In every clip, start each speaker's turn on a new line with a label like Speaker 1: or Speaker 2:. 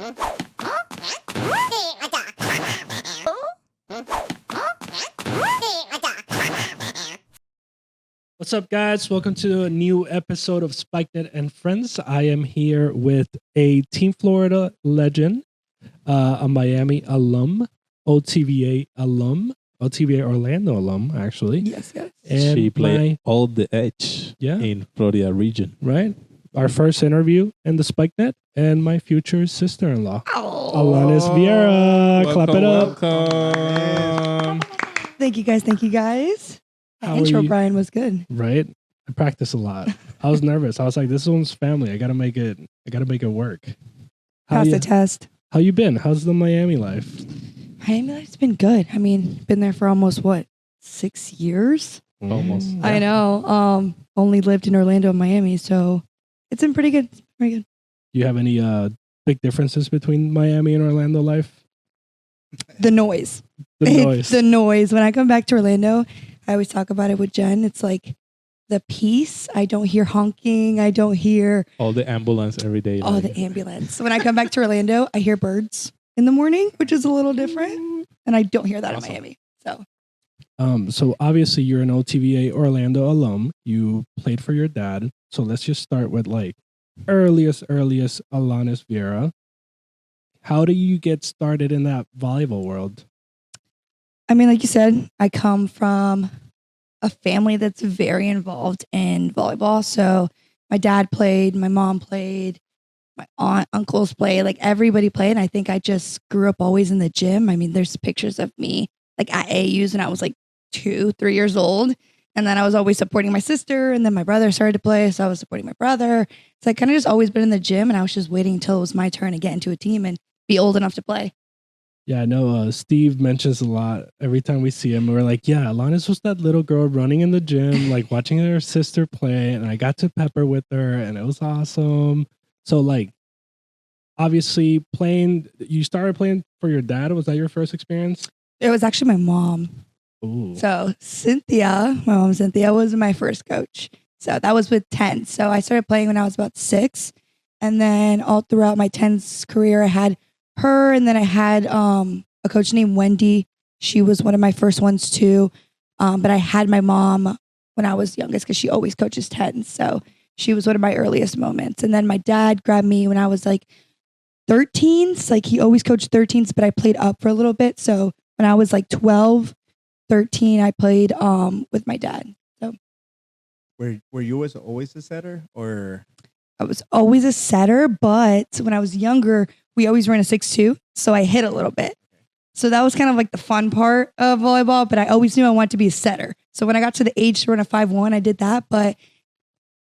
Speaker 1: What's up, guys? Welcome to a new episode of SpikeNet and Friends. I am here with a Team Florida legend, a Miami alum, OTVA alum, OTVA Orlando alum, actually.
Speaker 2: Yes.
Speaker 1: And
Speaker 3: she played all the edge in Florida region.
Speaker 1: Right. Our first interview in the SpikeNet, and my future sister-in-law, Alanys Viera. Clap it up.
Speaker 3: Welcome.
Speaker 2: Thank you guys. The
Speaker 1: How
Speaker 2: intro,
Speaker 1: are you?
Speaker 2: Brian, was good.
Speaker 1: Right? I practice a lot. I was nervous. I was like, this one's family. I gotta make it work.
Speaker 2: Pass the test.
Speaker 1: How you been? How's the Miami life?
Speaker 2: Miami life's been good. I mean, been there for almost 6 years?
Speaker 3: Almost.
Speaker 1: Mm.
Speaker 2: I know. Only lived in Orlando and Miami, so it's been pretty good.
Speaker 1: Do you have any big differences between Miami and Orlando life?
Speaker 2: The noise.
Speaker 1: The noise.
Speaker 2: The noise. When I come back to Orlando, I always talk about it with Jen. It's like the peace. I don't hear honking. I don't hear
Speaker 3: all the ambulance every day.
Speaker 2: all the ambulance. When I come back to Orlando, I hear birds in the morning, which is a little different. And I don't hear that in Miami.
Speaker 1: So obviously you're an OTVA Orlando alum. You played for your dad. So let's just start with like earliest Alanys Viera. How do you get started in that volleyball world?
Speaker 2: I mean, like you said, I come from a family that's very involved in volleyball. So my dad played, my mom played, my aunt, uncles played, like everybody played. And I think I just grew up always in the gym. I mean, there's pictures of me like at AUs when I was like 2-3 years old. And then I was always supporting my sister. And then my brother started to play. So I was supporting my brother. So I kind of just always been in the gym. And I was just waiting until it was my turn to get into a team and be old enough to play.
Speaker 1: Yeah, I know Steve mentions a lot every time we see him. We're like, yeah, Alanys was that little girl running in the gym, like watching her sister play. And I got to pepper with her and it was awesome. So like, obviously you started playing for your dad. Was that your first experience?
Speaker 2: It was actually my mom.
Speaker 1: Ooh.
Speaker 2: So my mom Cynthia was my first coach. So that was with 10. So I started playing when I was about 6. And then all throughout my 10s career, I had her. And then I had a coach named Wendy. She was one of my first ones too. But I had my mom when I was youngest because she always coaches 10s. So she was one of my earliest moments. And then my dad grabbed me when I was like 13s. Like he always coached 13s, but I played up for a little bit. So when I was like 12, 13, I played with my dad. So
Speaker 4: Were you always a setter, or?
Speaker 2: I was always a setter, but when I was younger, we always ran a 6-2, so I hit a little bit. So that was kind of like the fun part of volleyball, but I always knew I wanted to be a setter. So when I got to the age to run a 5-1, I did that, but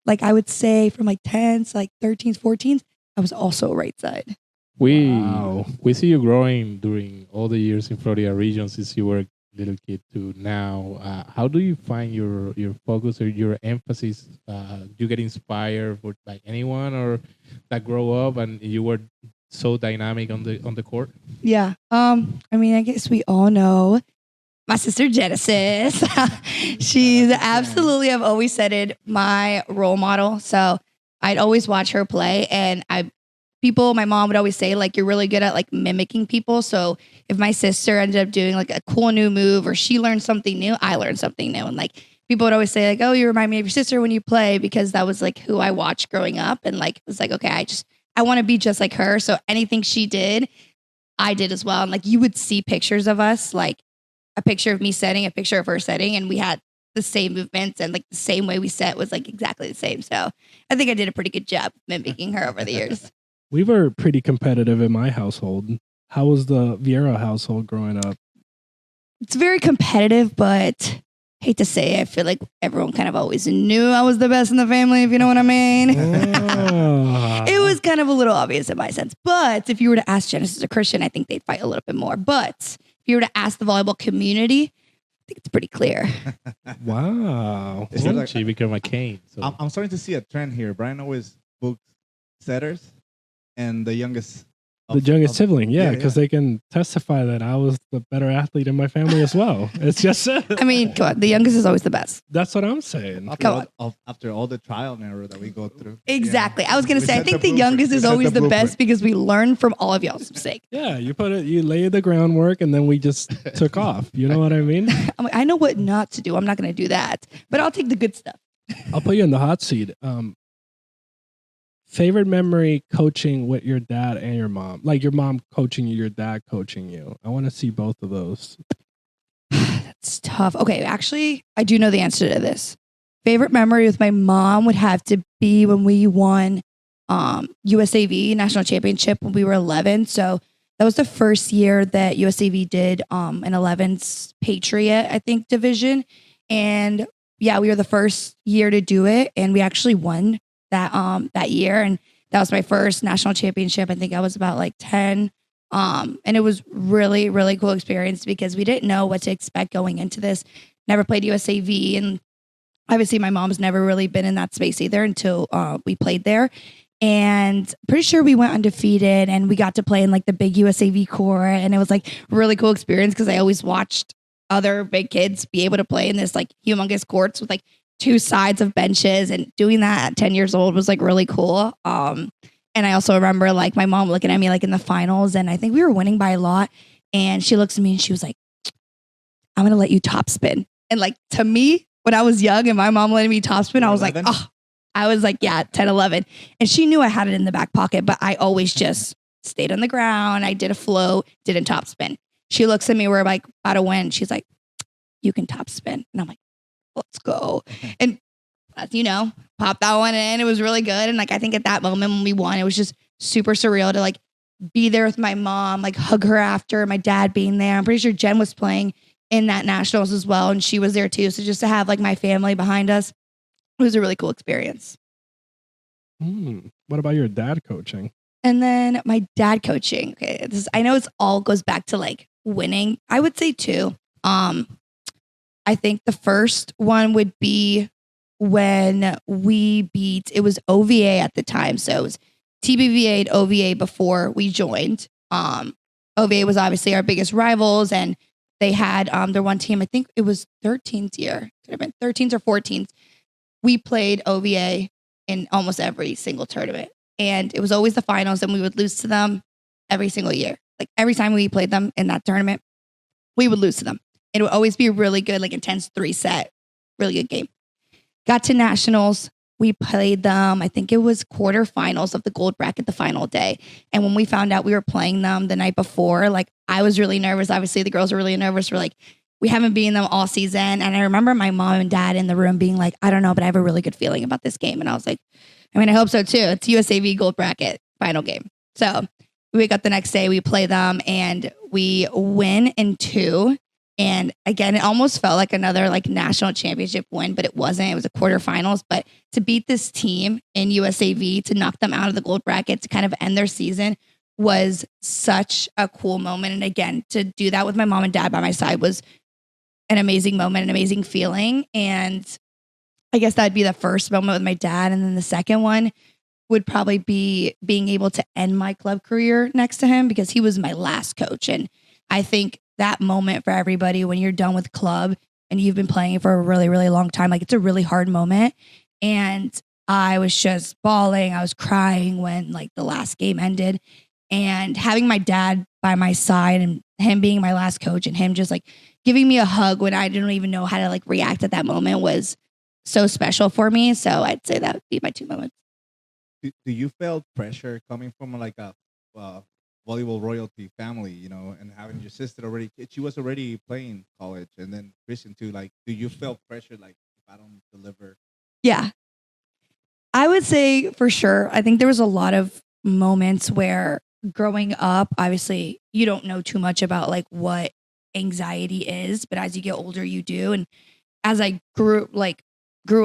Speaker 2: like I would say from like 10s, like 13s, 14s, I was also right side.
Speaker 3: We see you growing during all the years in Florida region since you were a little kid to now. How do you find your focus or your emphasis? You get inspired for like anyone or that grow up and you were so dynamic on the court?
Speaker 2: Yeah. I mean, I guess we all know my sister Genesis. She's absolutely, I've always said it, my role model. So I'd always watch her play and my mom would always say, like, you're really good at like mimicking people. So if my sister ended up doing like a cool new move or she learned something new, I learned something new. And like people would always say like, oh, you remind me of your sister when you play, because that was like who I watched growing up. And like, it was like, okay, I want to be just like her. So anything she did, I did as well. And like you would see pictures of us, like a picture of me setting, a picture of her setting, and we had the same movements and like the same way we set was like exactly the same. So I think I did a pretty good job mimicking her over the years.
Speaker 1: We were pretty competitive in my household. How was the Viera household growing up?
Speaker 2: It's very competitive, but hate to say it, I feel like everyone kind of always knew I was the best in the family, if you know what I mean. It was kind of a little obvious in my sense. But if you were to ask Genesis or Christian, I think they'd fight a little bit more. But if you were to ask the volleyball community, I think it's pretty clear.
Speaker 1: Wow.
Speaker 3: She became a cane. So.
Speaker 4: I'm starting to see a trend here. Brian always books setters, and the youngest
Speaker 1: The youngest sibling, yeah,
Speaker 4: yeah,
Speaker 1: because
Speaker 4: yeah.
Speaker 1: they can testify that I was the better athlete in my family as well. It's just
Speaker 2: I mean, come on, the youngest is always the best.
Speaker 1: that's what I'm saying.
Speaker 4: After all the trial and error that we go through.
Speaker 2: Exactly.
Speaker 4: Yeah.
Speaker 2: I was gonna
Speaker 4: We
Speaker 2: say, I
Speaker 4: set
Speaker 2: think
Speaker 4: the
Speaker 2: the youngest
Speaker 4: blueprint. We
Speaker 2: is
Speaker 4: set
Speaker 2: always the
Speaker 4: blueprint.
Speaker 2: best because we learn from all of y'all's mistakes.
Speaker 1: Yeah, you lay the groundwork and then we just took off. You know what I mean?
Speaker 2: I'm like, I know what not to do. I'm not gonna do that, but I'll take the good stuff.
Speaker 1: I'll put you in the hot seat. Favorite memory coaching with your dad and your mom, like your mom coaching you, your dad coaching you. I want to see both of those.
Speaker 2: That's tough. Okay, actually, I do know the answer to this. Favorite memory with my mom would have to be when we won USAV national championship when we were 11. So that was the first year that USAV did an 11's Patriot, I think, division. And yeah, we were the first year to do it, and we actually won that year. And that was my first national championship. I think I was about like 10. And it was really, really cool experience because we didn't know what to expect going into this. Never played USAV, and obviously my mom's never really been in that space either until we played there. And pretty sure we went undefeated, and we got to play in like the big USAV court, and it was like really cool experience because I always watched other big kids be able to play in this like humongous courts with like two sides of benches, and doing that at 10 years old was like really cool. And I also remember like my mom looking at me like in the finals, and I think we were winning by a lot. And she looks at me and she was like, I'm going to let you top spin. And like to me, when I was young and my mom letting me top spin, I was
Speaker 4: 11?
Speaker 2: like, oh, I was like, yeah, 10, 11. And she knew I had it in the back pocket, but I always just stayed on the ground. I did a float, didn't top spin. She looks at me, we're like about to win. She's like, you can top spin. And I'm like, let's go. And you know, pop that one in. It was really good. And like, I think at that moment when we won, it was just super surreal to like be there with my mom, like hug her after, my dad being there. I'm pretty sure Jen was playing in that nationals as well, and she was there too. So just to have like my family behind us, it was a really cool experience.
Speaker 1: What about your dad coaching?
Speaker 2: And then my dad coaching. Okay, I know it's all goes back to like winning. I would say two. I think the first one would be when we beat, it was OVA at the time. So it was TBVA and OVA before we joined. OVA was obviously our biggest rivals, and they had their one team, I think it was 13th year, could have been 13th or 14th. We played OVA in almost every single tournament, and it was always the finals, and we would lose to them every single year. Like every time we played them in that tournament, we would lose to them. It would always be a really good, like intense 3-set, really good game. Got to nationals. We played them. I think it was quarterfinals of the gold bracket the final day. And when we found out we were playing them the night before, like I was really nervous. Obviously, the girls were really nervous. We're like, we haven't beaten them all season. And I remember my mom and dad in the room being like, I don't know, but I have a really good feeling about this game. And I was like, I mean, I hope so too. It's USAV gold bracket final game. So we wake up the next day, we play them, and we win in 2. And again, it almost felt like another like national championship win, but it wasn't. It was a quarterfinals. But to beat this team in USAV, to knock them out of the gold bracket, to kind of end their season was such a cool moment. And again, to do that with my mom and dad by my side was an amazing moment, an amazing feeling. And I guess that'd be the first moment with my dad. And then the second one would probably be being able to end my club career next to him, because he was my last coach. And I think that moment for everybody when you're done with club and you've been playing for a really, really long time, like it's a really hard moment. And I was just bawling. I was crying when like the last game ended, and having my dad by my side and him being my last coach and him just like giving me a hug when I didn't even know how to like react at that moment was so special for me. So I'd say that would be my 2 moments.
Speaker 4: Do you feel pressure coming from like a volleyball royalty family, you know, and having your sister already, she was already playing college, and then Christian too? Like, do you feel pressure like if I don't deliver?
Speaker 2: Yeah, I would say for sure. I think there was a lot of moments where growing up, obviously you don't know too much about like what anxiety is, but as you get older, you do. And as I grew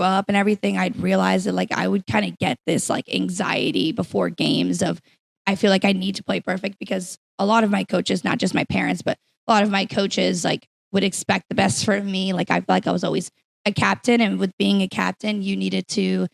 Speaker 2: up and everything, I'd realize that like I would kind of get this like anxiety before games of, I feel like I need to play perfect, because a lot of my coaches, not just my parents, but a lot of my coaches like would expect the best for me. Like I feel like I was always a captain, and with being a captain, you needed to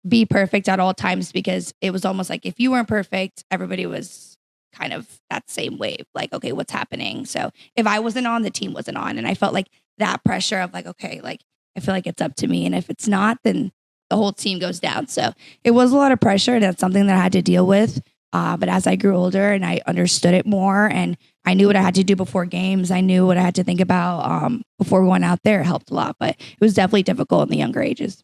Speaker 2: be perfect at all times, because it was almost like if you weren't perfect, everybody was kind of that same wave. Like, okay, what's happening? So if I wasn't on, the team wasn't on. And I felt like that pressure of like, okay, like I feel like it's up to me. And if it's not, then the whole team goes down. So it was a lot of pressure. And that's something that I had to deal with. But as I grew older and I understood it more and I knew what I had to do before games, I knew what I had to think about before going out there, it helped a lot. But it was definitely difficult in the younger ages.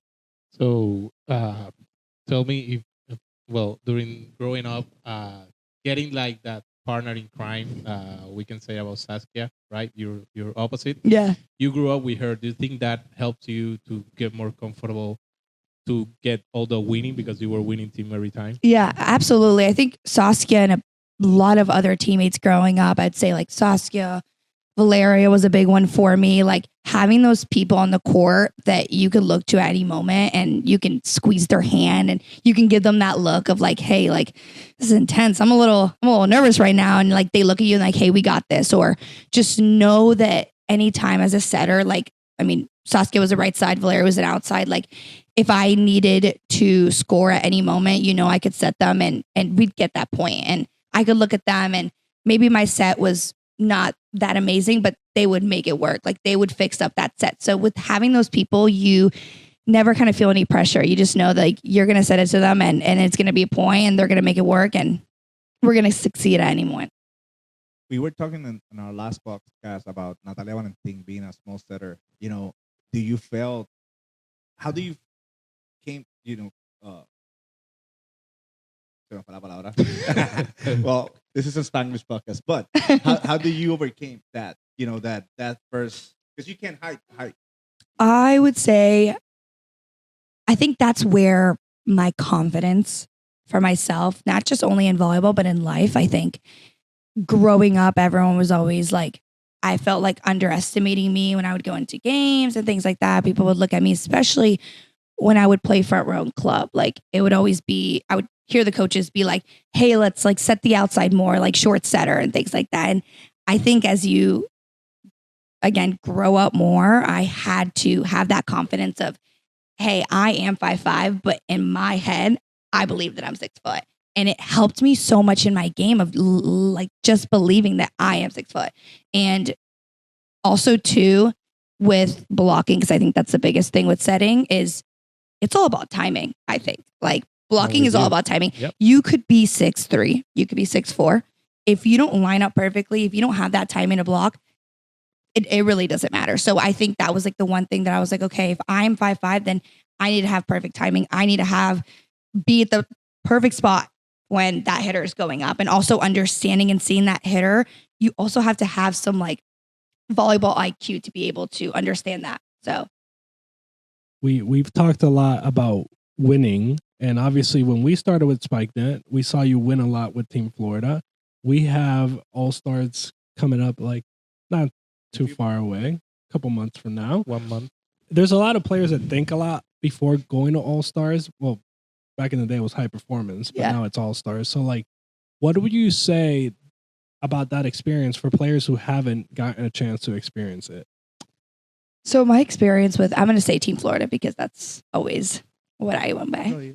Speaker 3: So tell me if, well, during growing up, getting like that partner in crime, we can say about Saskia, right? Your opposite.
Speaker 2: Yeah.
Speaker 3: You grew up with her. Do you think that helped you to get more comfortable to get all the winning because you were winning team every time?
Speaker 2: Yeah, absolutely. I think Saskia and a lot of other teammates growing up, I'd say like Saskia, Valeria was a big one for me. Like having those people on the court that you can look to at any moment and you can squeeze their hand and you can give them that look of like, hey, like this is intense. I'm a little nervous right now. And like they look at you and like, hey, we got this. Or just know that anytime as a setter, like, I mean, Saskia was a right side, Valeria was an outside. Like if I needed to score at any moment, you know, I could set them and we'd get that point. And I could look at them and maybe my set was not that amazing, but they would make it work. Like they would fix up that set. So with having those people, you never kind of feel any pressure. You just know that like, you're going to set it to them and it's going to be a point and they're going to make it work and we're going to succeed at any moment.
Speaker 4: We were talking in our last podcast about Natalia Valentin being a small setter. You know, do you feel, how do you came, you know, se me fue la palabra. Well, this is a Spanglish podcast, but how do you overcame that, you know, that first, because you can't hide.
Speaker 2: I would say, I think that's where my confidence for myself, not just only in volleyball, but in life, I think growing up, everyone was always like, I felt like underestimating me when I would go into games and things like that. People would look at me, especially when I would play front row in club. Like it would always be, I would hear the coaches be like, hey, let's like set the outside more, like short setter and things like that. And I think as you, again, grow up more, I had to have that confidence of, hey, I am 5'5", but in my head, I believe that I'm 6 foot. And it helped me so much in my game of like just believing that I am 6 foot. And also too, with blocking, because I think that's the biggest thing with setting is it's all about timing, I think. Like blocking is all about timing.
Speaker 3: Yep.
Speaker 2: You could be 6'3", you could be 6'4". If you don't line up perfectly, if you don't have that timing to block, it really doesn't matter. So I think that was like the one thing that I was like, okay, if I'm 5'5", then I need to have perfect timing. I need to be at the perfect spot when that hitter is going up. And also understanding and seeing that hitter, you also have to have some like volleyball IQ to be able to understand that. So
Speaker 1: we've talked a lot about winning, and obviously when we started with SpikeNet, we saw you win a lot with Team Florida. We have All-Stars coming up, like not too far away, a couple months from now.
Speaker 3: 1 month.
Speaker 1: There's a lot of players that think a lot before going to All-Stars. Well, back in the day it was High Performance, but now it's All-Stars. So like, what would you say about that experience for players who haven't gotten a chance to experience it?
Speaker 2: So my experience with, I'm going to say Team Florida because that's always what I went by.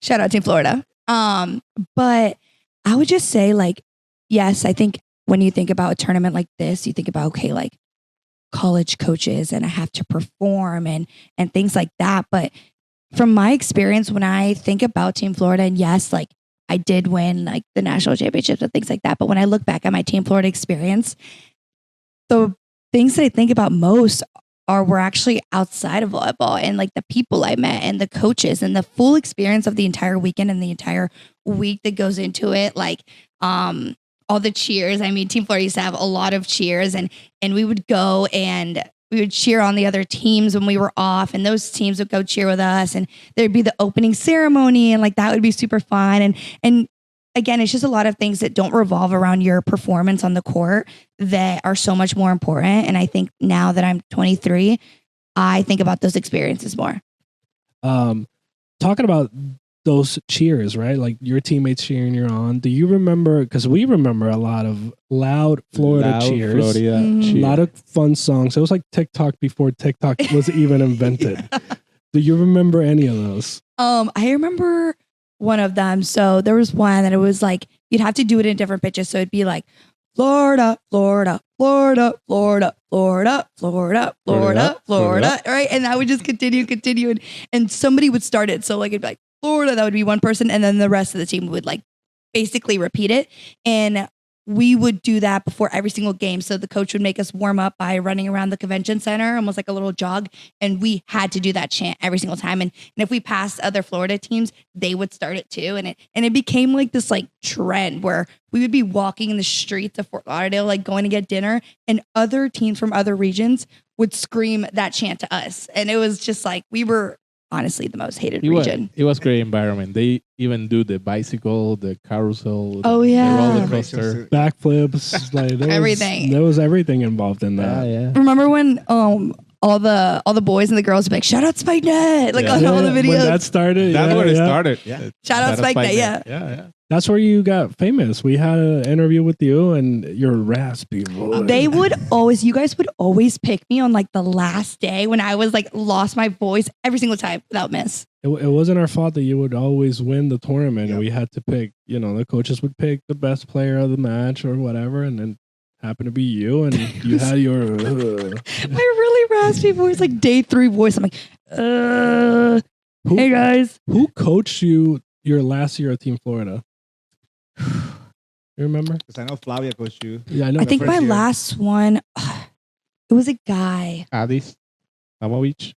Speaker 2: Shout out Team Florida. But I would just say like, yes, I think when you think about a tournament like this, you think about, okay, like college coaches and I have to perform and things like that. But from my experience, when I think about Team Florida, and yes, like I did win like the national championships and things like that. But when I look back at my Team Florida experience, the things that I think about most were actually outside of volleyball and like the people I met and the coaches and the full experience of the entire weekend and the entire week that goes into it. Like, all the cheers. I mean, Team Florida used to have a lot of cheers and we would go and we would cheer on the other teams when we were off and those teams would go cheer with us and there'd be the opening ceremony and like that would be super fun. And again, it's just a lot of things that don't revolve around your performance on the court that are so much more important. And I think now that I'm 23, I think about those experiences more.
Speaker 1: Talking about those cheers, right? Like your teammates cheering you on. Do you remember? Because we remember a lot of loud Florida cheers. A lot of fun songs. It was like TikTok before TikTok was even invented. Do you remember any of those?
Speaker 2: I remember one of them. So there was one that it was like you'd have to do it in different pitches. So it'd be like Florida, Florida, Florida, Florida, Florida, Florida, Florida, Florida, right? And that would just continue, and somebody would start it. So like it'd be like Florida, that would be one person, and then the rest of the team would like basically repeat it. And we would do that before every single game. So the coach would make us warm up by running around the convention center, almost like a little jog. And we had to do that chant every single time. And if we passed other Florida teams, they would start it too. And it became like this like trend where we would be walking in the streets of Fort Lauderdale, like going to get dinner, and other teams from other regions would scream that chant to us. And it was just like, we were honestly the most hated region.
Speaker 3: It was great environment. They even do the bicycle, the carousel,
Speaker 2: Oh, yeah.
Speaker 3: the roller coaster.
Speaker 1: Backflips, like
Speaker 2: Everything.
Speaker 1: There was everything involved in that.
Speaker 3: Yeah.
Speaker 2: Remember when all the boys and the girls would be like, shout out Spike Net, like on all the videos.
Speaker 1: When that started,
Speaker 3: That's where it
Speaker 1: yeah.
Speaker 3: started. Yeah.
Speaker 2: Shout out Spike Net, yeah.
Speaker 3: Yeah.
Speaker 1: That's where you got famous. We had an interview with you and your raspy voice.
Speaker 2: You guys would always pick me on like the last day when I was like lost my voice every single time without miss.
Speaker 1: It wasn't our fault that you would always win the tournament.
Speaker 4: Yep.
Speaker 1: We had to pick, the coaches would pick the best player of the match or whatever. And then happened to be you, and you had your
Speaker 2: my really raspy voice, like day 3 voice. I'm like, hey guys.
Speaker 1: Who coached you your last year at Team Florida? You remember?
Speaker 4: Because I know Flavia coached you.
Speaker 1: Yeah, I know.
Speaker 2: I think my
Speaker 4: year.
Speaker 2: last one, it was a guy.
Speaker 3: Adis Imamovic.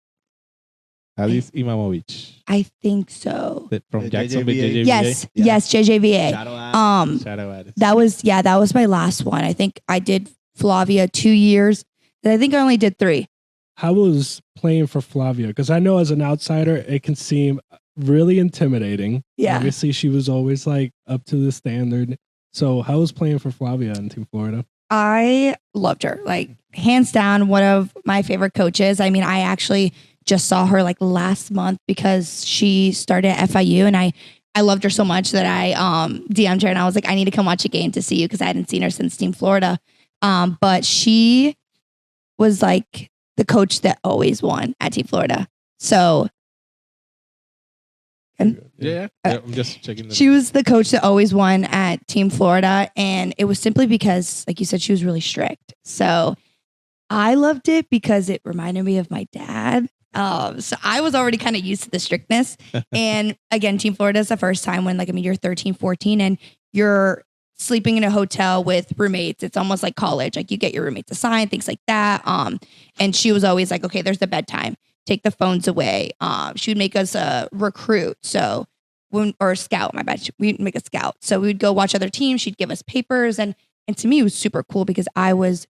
Speaker 2: I think so.
Speaker 3: From
Speaker 4: The
Speaker 3: Jacksonville,
Speaker 4: JJVA.
Speaker 3: JJVA.
Speaker 2: Yes, JJVA.
Speaker 4: Shadow out.
Speaker 3: Shadow Adis.
Speaker 2: That was my last one. I think I did Flavia 2 years. And I think I only did 3.
Speaker 1: How was playing for Flavia? Because I know as an outsider, it can seem really intimidating.
Speaker 2: Yeah.
Speaker 1: Obviously, she was always like up to the standard. So how was playing for Flavia in Team Florida?
Speaker 2: I loved her. Like, hands down, one of my favorite coaches. I mean, I actually just saw her like last month because she started at FIU, and I loved her so much that I DM'd her and I was like, I need to come watch a game to see you because I hadn't seen her since Team Florida. But she was like the coach that always won at Team Florida. So
Speaker 3: Yeah. I'm just checking.
Speaker 2: she was the coach that always won at Team Florida. And it was simply because, like you said, she was really strict. So I loved it because it reminded me of my dad. So I was already kind of used to the strictness. And again, Team Florida is the first time when, you're 13, 14, and you're sleeping in a hotel with roommates. It's almost like college. Like, you get your roommates assigned, things like that. And she was always like, okay, there's the bedtime. Take the phones away. She would make us a recruit. So or a scout, my bad. We'd make a scout. So we would go watch other teams. She'd give us papers. And to me, it was super cool because I was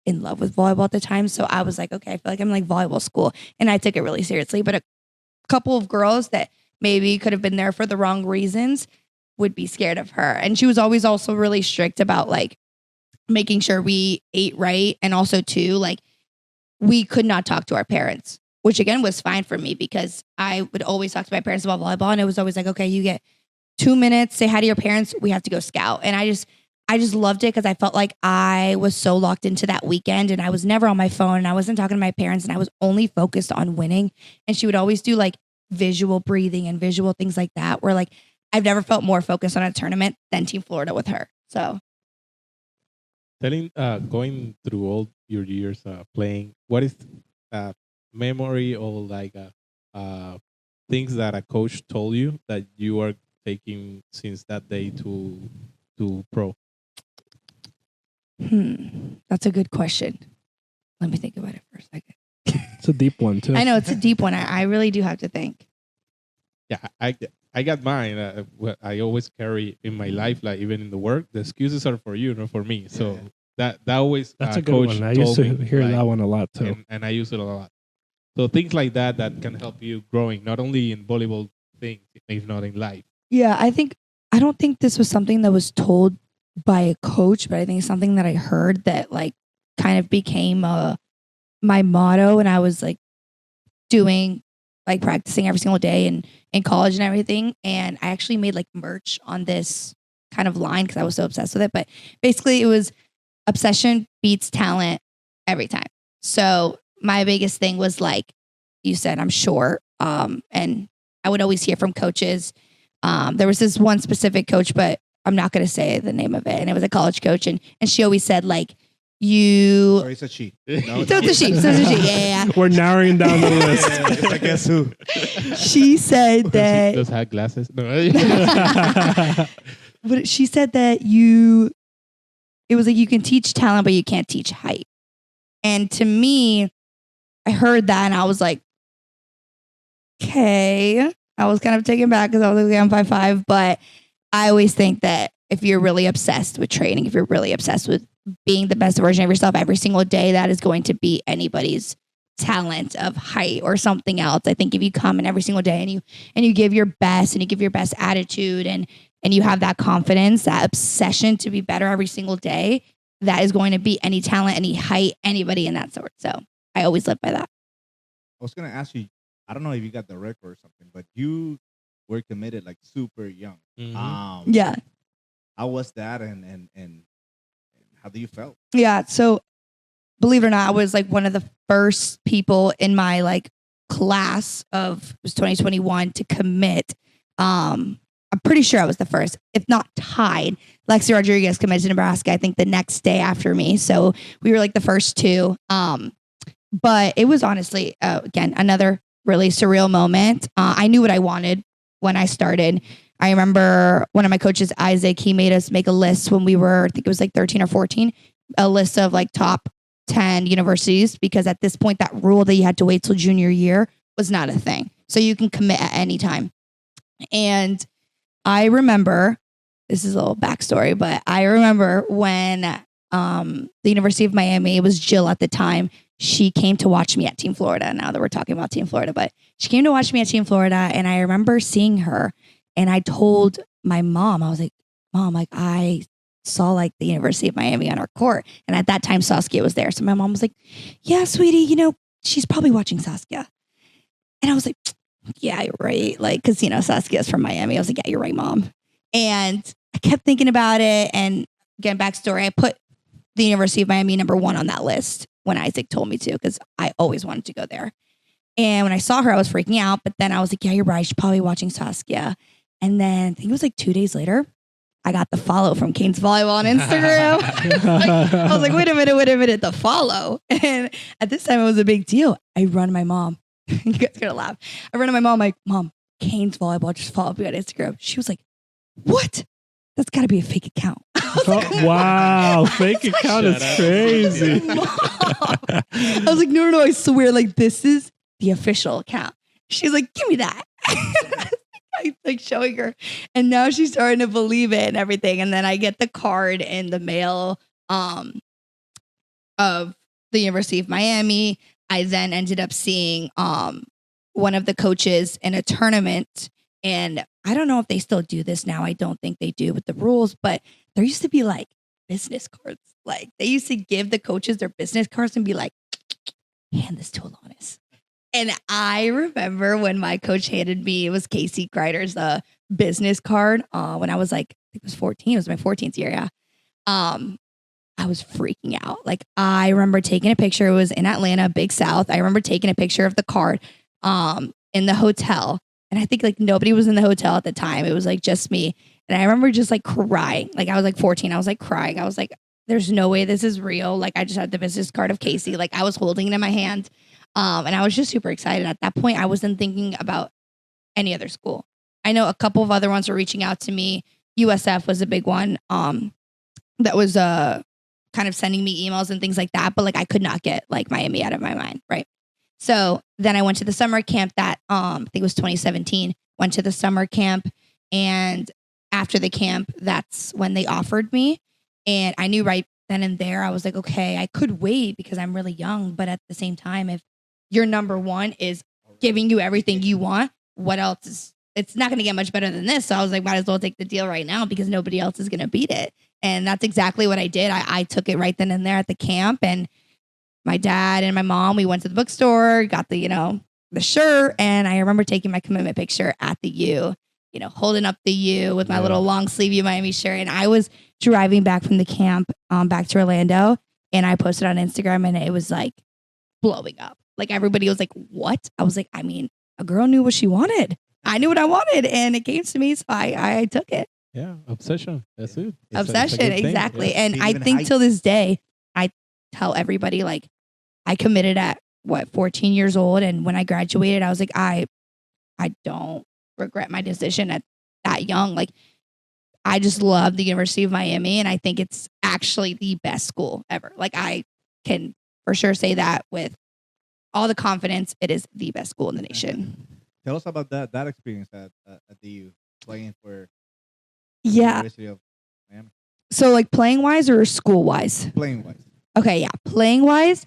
Speaker 2: in love with volleyball at the time. So I was like, okay, I feel like I'm like volleyball school. And I took it really seriously. But a couple of girls that maybe could have been there for the wrong reasons would be scared of her. And she was always also really strict about like making sure we ate right. And also too, like, we could not talk to our parents, which again was fine for me because I would always talk to my parents about volleyball. And it was always like, okay, you get 2 minutes, say hi to your parents. We have to go scout. And I just loved it because I felt like I was so locked into that weekend and I was never on my phone and I wasn't talking to my parents and I was only focused on winning. And she would always do like visual breathing and visual things like that, where like I've never felt more focused on a tournament than Team Florida with her. So
Speaker 3: Going through all your years playing, what is memory or like things that a coach told you that you are taking since that day to pro?
Speaker 2: That's a good question. Let me think about it for a second.
Speaker 1: It's a deep one too.
Speaker 2: I know it's a deep one. I really do have to think.
Speaker 3: Yeah, I got mine. What I always carry in my life, like even in the work, the excuses are for you, not for me. So that always
Speaker 1: That's a good
Speaker 3: coach
Speaker 1: one. I used to
Speaker 3: told me,
Speaker 1: hear
Speaker 3: like,
Speaker 1: that one a lot too.
Speaker 3: and I use it a lot. So things like that can help you growing, not only in volleyball things, if not in life.
Speaker 2: Yeah, I don't think this was something that was told by a coach, but I think it's something that I heard that like kind of became my motto, and I was like doing like practicing every single day and in college and everything. And I actually made like merch on this kind of line because I was so obsessed with it. But basically it was obsession beats talent every time. So my biggest thing was like you said, I'm short. And I would always hear from coaches. There was this one specific coach, but I'm not going to say the name of it. And it was a college coach. And she always said, like, you.
Speaker 4: Sorry, it's a she. No,
Speaker 2: So it's a she. So it's a she. Yeah.
Speaker 1: We're narrowing down the list.
Speaker 4: I guess who?
Speaker 2: She said that.
Speaker 3: Those had glasses. No.
Speaker 2: But she said that it was like you can teach talent, but you can't teach height. And to me, I heard that and I was like, okay. I was kind of taken back because I was like, okay, I'm 5'5", but I always think that if you're really obsessed with training, if you're really obsessed with being the best version of yourself every single day, that is going to be anybody's talent of height or something else. I think if you come in every single day and you give your best and you give your best attitude and you have that confidence, that obsession to be better every single day, that is going to be any talent, any height, anybody in that sort. So I always live by that.
Speaker 4: I was gonna ask you. I don't know if you got the record or something, but you were committed like super young.
Speaker 3: Mhm.
Speaker 2: Yeah.
Speaker 4: How was that, and how do you felt?
Speaker 2: Yeah. So believe it or not, I was like one of the first people in my like class of, it was 2021 to commit. I'm pretty sure I was the first, if not tied. Lexi Rodriguez committed to Nebraska, I think the next day after me. So we were like the first two. But it was honestly, again, another really surreal moment. I knew what I wanted when I started. I remember one of my coaches, Isaac, he made us make a list when we were, I think it was like 13 or 14, a list of like top 10 universities, because at this point, that rule that you had to wait till junior year was not a thing. So you can commit at any time. And I remember, this is a little backstory, but I remember when the University of Miami, it was Jill at the time, she came to watch me at Team Florida. Now that we're talking about Team Florida, but she came to watch me at Team Florida, and I remember seeing her, and I told my mom, I was like, Mom, like I saw like the University of Miami on our court, and at that time Saskia was there. So my mom was like, yeah, sweetie, you know, she's probably watching Saskia. And I was like, yeah, you're right. Like, cause you know, Saskia's from Miami. I was like, yeah, you're right, Mom. And I kept thinking about it. And again, backstory, I put the University of Miami #1 on that list when Isaac told me to, because I always wanted to go there. And when I saw her, I was freaking out. But then I was like, yeah, you're right. She's probably watching Saskia. And then I think it was like 2 days later, I got the follow from Canes Volleyball on Instagram. I was like, wait a minute, the follow. And at this time, it was a big deal. I run to my mom. You guys are going to laugh. I run to my mom, like, Mom, Canes Volleyball just followed me on Instagram. She was like, what? That's got to be a fake account.
Speaker 1: Wow, fake account is crazy.
Speaker 2: Mom. I was like, no, I swear, like, this is the official account. She's like, give me that. I like showing her, and now she's starting to believe it and everything. And then I get the card in the mail of the University of Miami. I then ended up seeing one of the coaches in a tournament, and I don't know if they still do this now. I don't think they do with the rules, but there used to be like business cards. Like they used to give the coaches their business cards and be like, hand this to Alanys. And I remember when my coach handed me, it was Casey Kreider's business card when I was like, I think it was 14. It was my 14th year. Yeah. I was freaking out. Like I remember taking a picture. It was in Atlanta, Big South. I remember taking a picture of the card in the hotel. And I think like nobody was in the hotel at the time. It was like just me. And I remember just like crying. Like I was like 14. I was like crying. I was like, there's no way this is real. Like I just had the business card of Casey. Like I was holding it in my hand. And I was just super excited. At that point, I wasn't thinking about any other school. I know a couple of other ones were reaching out to me. USF was a big one that was kind of sending me emails and things like that. But like I could not get like Miami out of my mind, right? So then I went to the summer camp that I think it was 2017. Went to the summer camp, and after the camp, that's when they offered me. And I knew right then and there, I was like, okay, I could wait because I'm really young. But at the same time, if your #1 is giving you everything you want, what else is, it's not going to get much better than this. So I was like, might as well take the deal right now because nobody else is going to beat it. And that's exactly what I did. I took it right then and there at the camp, and my dad and my mom, we went to the bookstore, got the, the shirt. And I remember taking my commitment picture at the U, holding up the U with my little long sleeve U Miami shirt. And I was driving back from the camp back to Orlando, and I posted on Instagram, and it was like blowing up. Like everybody was like, what? I was like, I mean, a girl knew what she wanted. I knew what I wanted, and it came to me. So I took it.
Speaker 3: Yeah, obsession. That's it. It's a
Speaker 2: Obsession,
Speaker 3: good thing.
Speaker 2: exactly.
Speaker 3: Yeah.
Speaker 2: And
Speaker 4: Being
Speaker 2: I
Speaker 4: even
Speaker 2: think
Speaker 4: hyped.
Speaker 2: till this day, I tell everybody like I committed at 14 years old, and when I graduated, I was like, I don't regret my decision at that young. Like I just love the University of Miami, and I think it's actually the best school ever. Like I can for sure say that with all the confidence. It is the best school in the nation.
Speaker 4: Tell us about that experience at the U playing for
Speaker 2: Yeah.
Speaker 4: University of Miami.
Speaker 2: So like playing wise or school wise?
Speaker 4: Playing wise.
Speaker 2: Okay, yeah. Playing wise,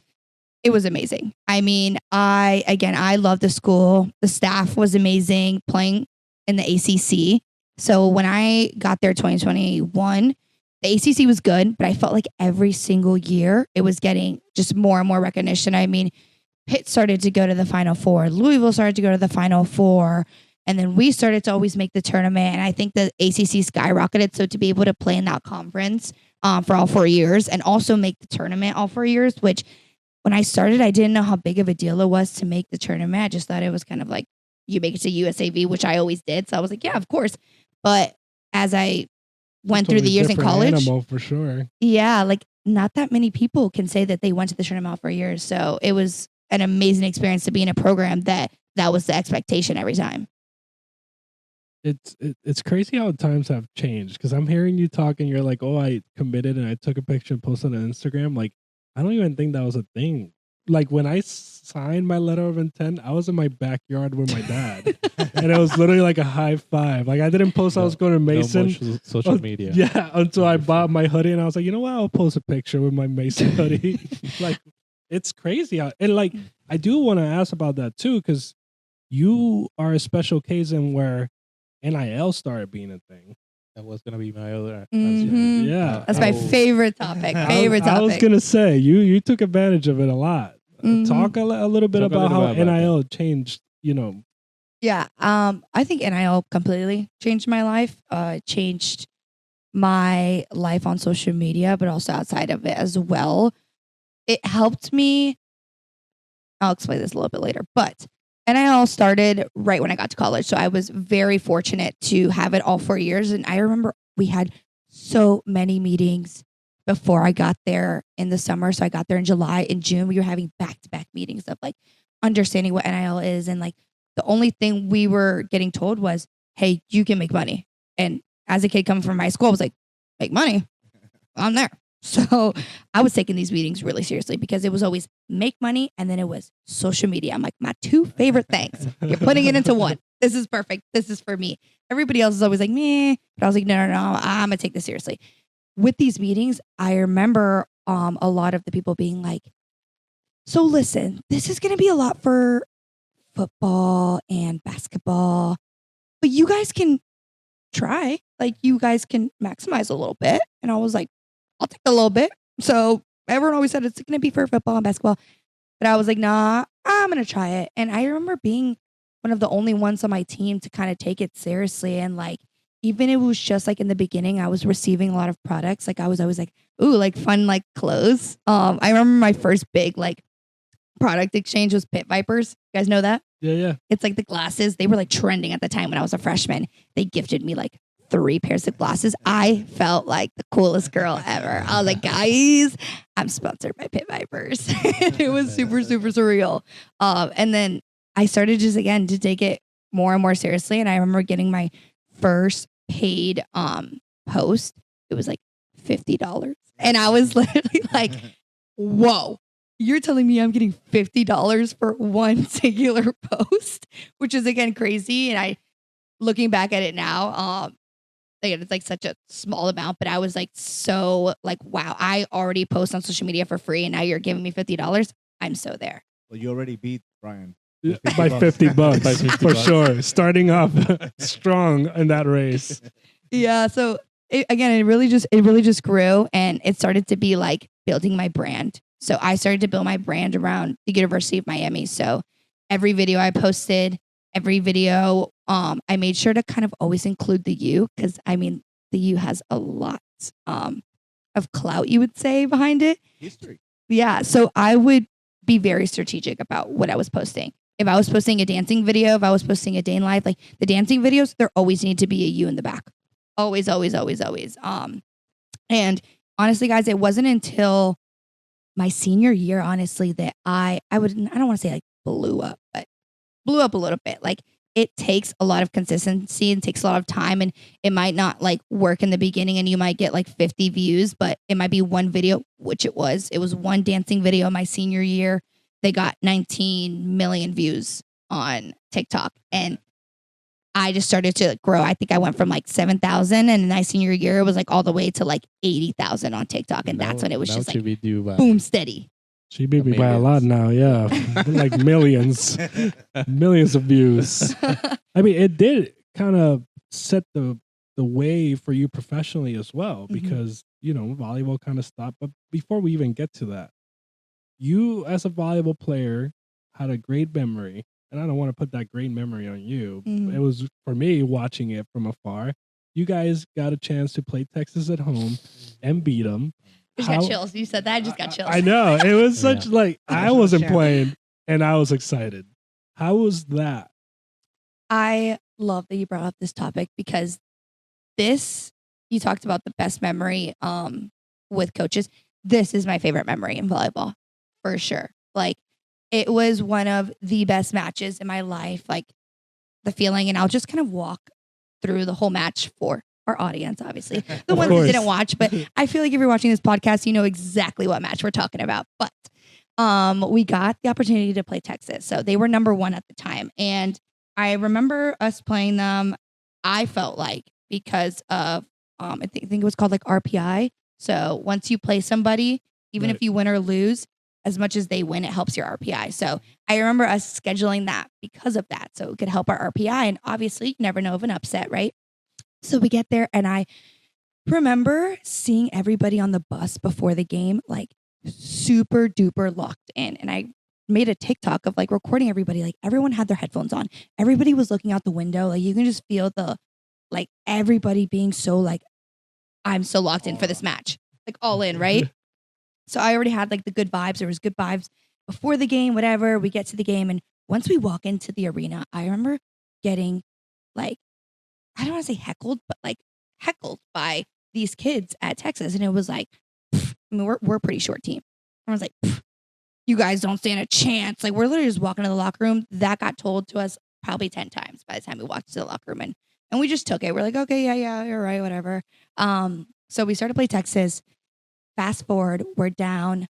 Speaker 2: it was amazing. I mean, I love the school. The staff was amazing playing in the ACC. So when I got there 2021, the ACC was good, but I felt like every single year it was getting just more and more recognition. I mean, Pitt started to go to the Final Four. Louisville started to go to the Final Four. And then we started to always make the tournament. And I think the ACC skyrocketed. So to be able to play in that conference for all 4 years and also make the tournament all 4 years, which when I started, I didn't know how big of a deal it was to make the tournament. I just thought it was kind of like you make it to USAV, which I always did. So I was like, yeah, of course. But as I went through the years in
Speaker 1: different
Speaker 2: college,
Speaker 1: animal for sure.
Speaker 2: yeah, like not that many people can say that they went to the tournament all 4 years. So it was an amazing experience to be in a program that was the expectation every time.
Speaker 1: It's crazy how times have changed because I'm hearing you talk and you're like, oh, I committed and I took a picture and posted on Instagram. Like, I don't even think that was a thing. Like when I signed my letter of intent, I was in my backyard with my dad, and it was literally like a high five. Like I didn't post I was going to Mason.
Speaker 3: No more social media.
Speaker 1: Yeah, until I bought my hoodie and I was like, you know what? I'll post a picture with my Mason hoodie. Like it's crazy. And like I do want to ask about that too because you are a special case in where NIL started being a thing.
Speaker 3: That was gonna be my other.
Speaker 2: Mhm.
Speaker 1: Yeah,
Speaker 2: That's my favorite topic. Favorite
Speaker 1: I was
Speaker 2: topic.
Speaker 1: gonna say you took advantage of it a lot.
Speaker 2: Mhm.
Speaker 1: Talk a little bit
Speaker 3: Talk a
Speaker 1: about
Speaker 3: little
Speaker 1: how
Speaker 3: bit about
Speaker 1: NIL changed.
Speaker 2: Yeah. I think NIL completely changed my life. Changed my life on social media, but also outside of it as well. It helped me. I'll explain this a little bit later, but NIL started right when I got to college. So I was very fortunate to have it all 4 years. And I remember we had so many meetings before I got there in the summer. So I got there in July. In June, we were having back-to-back meetings of like understanding what NIL is. And like the only thing we were getting told was, hey, you can make money. And as a kid coming from my school, I was like, make money? I'm there. So I was taking these meetings really seriously because it was always make money and then it was social media. I'm like, my two favorite things. You're putting it into one. This is perfect. This is for me. Everybody else is always like, meh. But I was like, no, I'm going to take this seriously. With these meetings, I remember a lot of the people being like, so listen, this is going to be a lot for football and basketball, but you guys can try. Like, you guys can maximize a little bit. And I was like, I'll take a little bit. So everyone always said it's going to be for football and basketball. But I was like, nah, I'm going to try it. And I remember being one of the only ones on my team to kind of take it seriously. And like, even it was just like in the beginning, I was receiving a lot of products. Like I was always like, ooh, like fun, like clothes. I remember my first big like product exchange was Pit Vipers. You guys know that?
Speaker 1: Yeah.
Speaker 2: It's like the glasses. They were like trending at the time when I was a freshman. They gifted me like 3 pairs of glasses. I felt like the coolest girl ever. I was like, guys, I'm sponsored by Pit Vipers. It was super, super surreal. And then I started just again to take it more and more seriously. And I remember getting my first paid post. It was like $50. And I was literally like, whoa. You're telling me I'm getting $50 for one singular post, which is again crazy. And I, looking back at it now, it's like such a small amount, but I was like, so like, wow, I already post on social media for free and now you're giving me $50. I'm so there.
Speaker 4: Well, you already beat Brian.
Speaker 1: By $50
Speaker 3: By 50
Speaker 1: for
Speaker 3: bucks.
Speaker 1: sure. Starting off strong in that race.
Speaker 2: Yeah. So it really just grew and it started to be like building my brand. So I started to build my brand around the University of Miami. So every video I posted, every video, I made sure to kind of always include the U because I mean, the U has a lot of clout, you would say, behind it.
Speaker 4: History.
Speaker 2: Yeah. So I would be very strategic about what I was posting. If I was posting a dancing video, if I was posting a day in life, like the dancing videos, there always need to be a U in the back. always, always, always, always. And honestly, guys, it wasn't until my senior year, honestly, that I don't want to say like blew up, but blew up a little bit. Like it takes a lot of consistency and takes a lot of time, and it might not like work in the beginning and you might get like 50 views, but it might be one video, which it was one dancing video my senior year. They got 19 million views on TikTok, and I just started to grow. I think I went from like 7,000, and in my senior year, it was like all the way to like 80,000 on TikTok. And that's when it was just like boom, steady.
Speaker 1: She beat me by a lot now. Yeah. Like millions of views. I mean, it did kind of set the way for you professionally as well, because, volleyball kind of stopped. But before we even get to that, you as a volleyball player had a great memory. And I don't want to put that great memory on you. It was for me watching it from afar. You guys got a chance to play Texas at home and beat them.
Speaker 2: I just got chills. You said that. I just got chills.
Speaker 1: I know. It was such like, I wasn't playing and I was excited. How was that?
Speaker 2: I love that you brought up this topic, because you talked about the best memory with coaches. This is my favorite memory in volleyball for sure. Like, it was one of the best matches in my life, like the feeling. And I'll just kind of walk through the whole match for our audience, obviously. The ones that didn't watch, but I feel like if you're watching this podcast, you know exactly what match we're talking about. But we got the opportunity to play Texas. So they were number 1 at the time. And I remember us playing them, I felt like, because of, I think it was called like RPI. So once you play somebody, even if you win or lose, as much as they win, it helps your RPI. So I remember us scheduling that because of that. So it could help our RPI. And obviously, you never know of an upset, right? So we get there, and I remember seeing everybody on the bus before the game, like super duper locked in. And I made a TikTok of like recording everybody. Like everyone had their headphones on. Everybody was looking out the window. Like you can just feel like everybody being so like, I'm so locked in for this match. Like all in, right? So I already had like the good vibes. There was good vibes before the game, whatever. We get to the game, and once we walk into the arena, I remember getting like, I don't want to say heckled, but like heckled by these kids at Texas. And it was like, I mean, we're a pretty short team. I was like, you guys don't stand a chance. Like we're literally just walking to the locker room. That got told to us probably 10 times by the time we walked to the locker room. And we just took it. We're like, okay, yeah, you're right, whatever. So we started to play Texas. Fast forward, we're down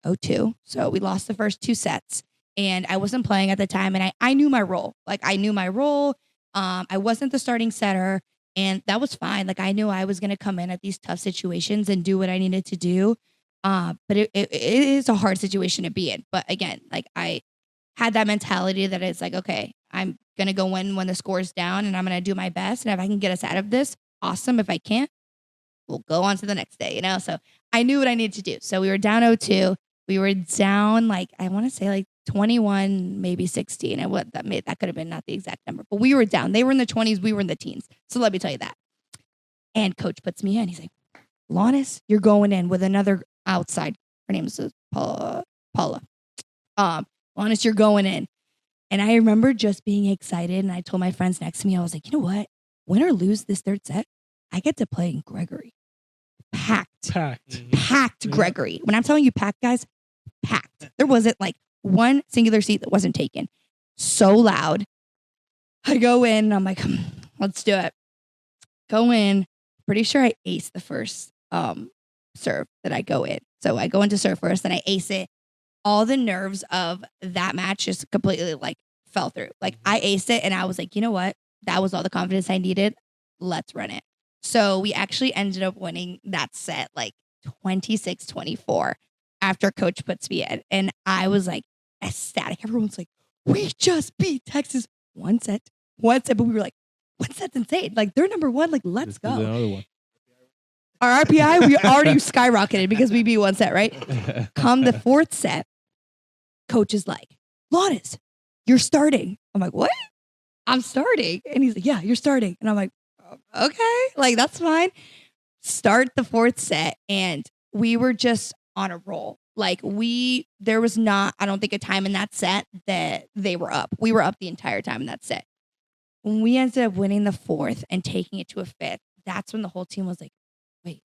Speaker 2: 0-2. So we lost the first 2 sets, and I wasn't playing at the time. And I knew my role. Like I knew my role. I wasn't the starting setter, and that was fine. Like I knew I was going to come in at these tough situations and do what I needed to do. But it is a hard situation to be in. But again, like I had that mentality that it's like, okay, I'm going to go in when the score's down, and I'm going to do my best. And if I can get us out of this, awesome. If I can't, we'll go on to the next day, So I knew what I needed to do. So we were down 0-2. We were down like, I want to say like 21, maybe 16. And that could have been not the exact number, but we were down. They were in the 20s. We were in the teens. So let me tell you that. And coach puts me in. He's like, Alanys, you're going in with another outside. Her name is Paula. Alanys, you're going in. And I remember just being excited. And I told my friends next to me, I was like, you know what? Win or lose this third set, I get to play in Gregory. Packed Gregory. When I'm telling you packed, guys, packed. There wasn't like one singular seat that wasn't taken. So loud. I go in and I'm like, let's do it. Go in. Pretty sure I aced the first serve that I go in. So I go into serve first and I ace it. All the nerves of that match just completely like fell through. Like I aced it and I was like, you know what? That was all the confidence I needed. Let's run it. So we actually ended up winning that set like 26-24 after coach puts me in. And I was like ecstatic. Everyone's like, we just beat Texas one set. But we were like, one set's insane. Like they're number 1. Like, let's go.
Speaker 3: Another one.
Speaker 2: Our RPI, we already skyrocketed because we beat one set, right? Come the 4th set, coach is like, Alanys, you're starting. I'm like, what? I'm starting. And he's like, yeah, you're starting. And I'm like, okay, like that's fine. Start the 4th set, and we were just on a roll. Like there was not, I don't think, a time in that set that they were up. We were up the entire time in that set. When we ended up winning the 4th and taking it to a 5th, that's when the whole team was like, wait,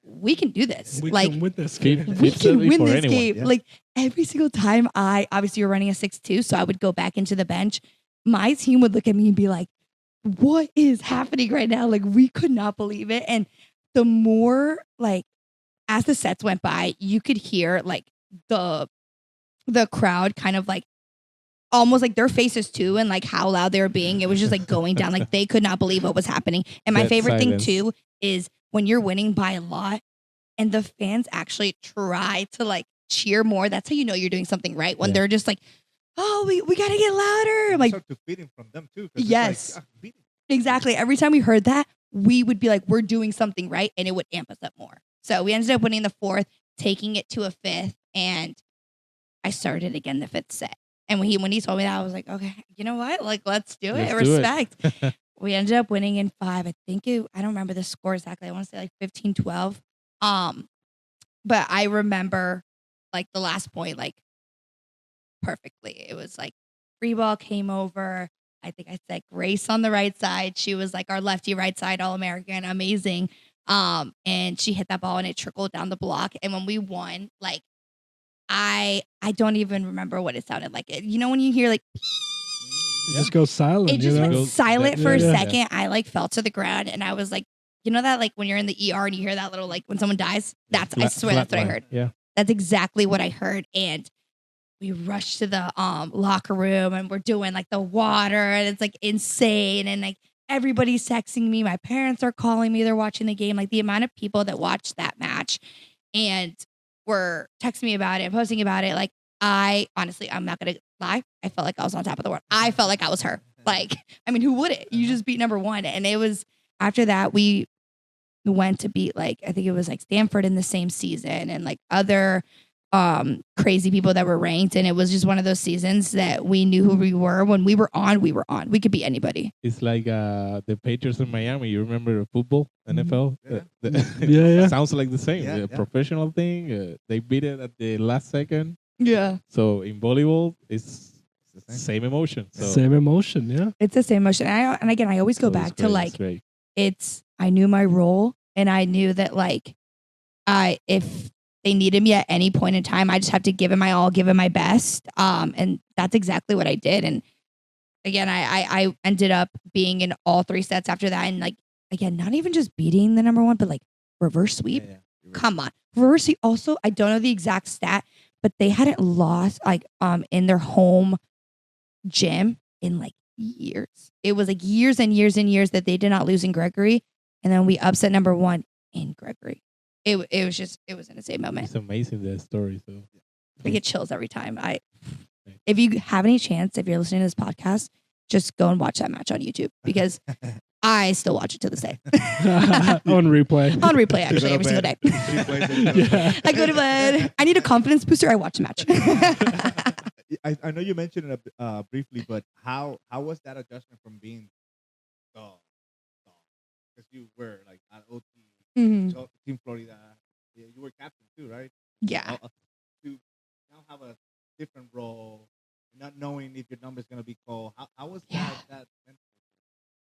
Speaker 2: we can do this.
Speaker 1: We
Speaker 2: like
Speaker 1: can win this
Speaker 3: Keep-
Speaker 1: game.
Speaker 2: we
Speaker 3: It's
Speaker 2: can
Speaker 3: certainly
Speaker 2: win
Speaker 3: for
Speaker 2: this
Speaker 3: anyone,
Speaker 2: game.
Speaker 4: yeah.
Speaker 2: Like every single time obviously you're running a 6-2, so I would go back into the bench. My team would look at me and be like, what is happening right now? Like we could not believe it. And the more like as the sets went by, you could hear like the crowd kind of like almost like their faces too, and like how loud they were being. It was just like going down. Like they could not believe what was happening. And my
Speaker 3: That
Speaker 2: favorite
Speaker 3: silence.
Speaker 2: thing too is when you're winning by a lot and the fans actually try to like cheer more. That's how you know you're doing something right. When
Speaker 3: Yeah.
Speaker 2: they're just like, oh, we gotta get louder.
Speaker 4: You
Speaker 2: Like
Speaker 4: start to feeding from them too. 'Cause it's
Speaker 2: Yes.
Speaker 4: like, beating.
Speaker 2: exactly. Every time we heard that, we would be like, we're doing something right, and it would amp us up more. So we ended up winning the fourth, taking it to a fifth, and I started again the fifth set. And when he told me that, I was like, okay, you know what? Like, let's do it.
Speaker 3: Let's do it.
Speaker 2: Respect. We ended up winning in 5. I don't remember the score exactly. I want to say like 15-12. But I remember like the last point, like perfectly. It was like free ball came over. I think I said Grace on the right side. She was like our lefty right side All-American, amazing. And she hit that ball and it trickled down the block. And when we won, like I don't even remember what it sounded like. You know when you hear like
Speaker 1: It just goes silent.
Speaker 2: it just
Speaker 1: you know?
Speaker 2: went
Speaker 3: Goes-
Speaker 2: silent
Speaker 3: that-
Speaker 2: for a
Speaker 1: yeah.
Speaker 2: second. I like fell to the ground and I was like, you know that like when you're in the ER and you hear that little like when someone dies? That's I
Speaker 3: Flat-
Speaker 2: swear that's what I
Speaker 3: flatline.
Speaker 2: heard.
Speaker 3: Yeah.
Speaker 2: That's exactly what I heard. And we rushed to the locker room and we're doing like the water and it's like insane. And like everybody's texting me. My parents are calling me. They're watching the game. Like the amount of people that watched that match and were texting me about it and posting about it. Like I honestly, I'm not going to lie. I felt like I was on top of the world. I felt like I was her. Like, I mean, who wouldn't? You just beat number one. And it was after that, we went to beat like, I think it was like Stanford in the same season and like other crazy people that were ranked. And it was just one of those seasons that we knew who we were. When we were on, we were on. We could beat anybody.
Speaker 3: It's like the Patriots in Miami. You remember the football, NFL?
Speaker 4: Yeah.
Speaker 1: Yeah.
Speaker 3: Sounds like the same.
Speaker 4: Yeah,
Speaker 3: A
Speaker 4: yeah.
Speaker 3: professional thing. They beat it at the last second.
Speaker 2: Yeah.
Speaker 3: So in volleyball, it's
Speaker 4: It's the same.
Speaker 3: same emotion. So
Speaker 1: Same emotion, yeah.
Speaker 2: It's the same emotion. And again, I always go
Speaker 3: so it's
Speaker 2: back to
Speaker 3: great,
Speaker 2: like,
Speaker 3: it's great.
Speaker 2: I knew my role and I knew that like if they needed me at any point in time, I just have to give it my all, give it my best. And that's exactly what I did. And again, I ended up being in all 3 sets after that. And like, again, not even just beating the number one, but like reverse sweep.
Speaker 4: Yeah. You're right.
Speaker 2: Come on. Reverse sweep also, I don't know the exact stat, but they hadn't lost like in their home gym in like years. It was like years and years and years that they did not lose in Gregory. And then we upset number one in Gregory. It was an insane moment.
Speaker 3: It's amazing that story. So
Speaker 2: I get chills every time. If you have any chance, if you're listening to this podcast, just go and watch that match on YouTube because I still watch it to this day.
Speaker 1: On replay.
Speaker 2: On replay,
Speaker 4: You go
Speaker 2: actually,
Speaker 4: to
Speaker 2: every single
Speaker 4: bed,
Speaker 2: day.
Speaker 4: replays it.
Speaker 1: Yeah.
Speaker 2: I go to bed. I need a confidence booster. I watch a match.
Speaker 4: I know you mentioned it briefly, but how was that adjustment from being because you were like at OT,
Speaker 2: Mhm.
Speaker 4: so Team Florida, yeah, you were captain too, right?
Speaker 2: Yeah.
Speaker 4: To now have a different role, not knowing if your number's gonna be called. How was that?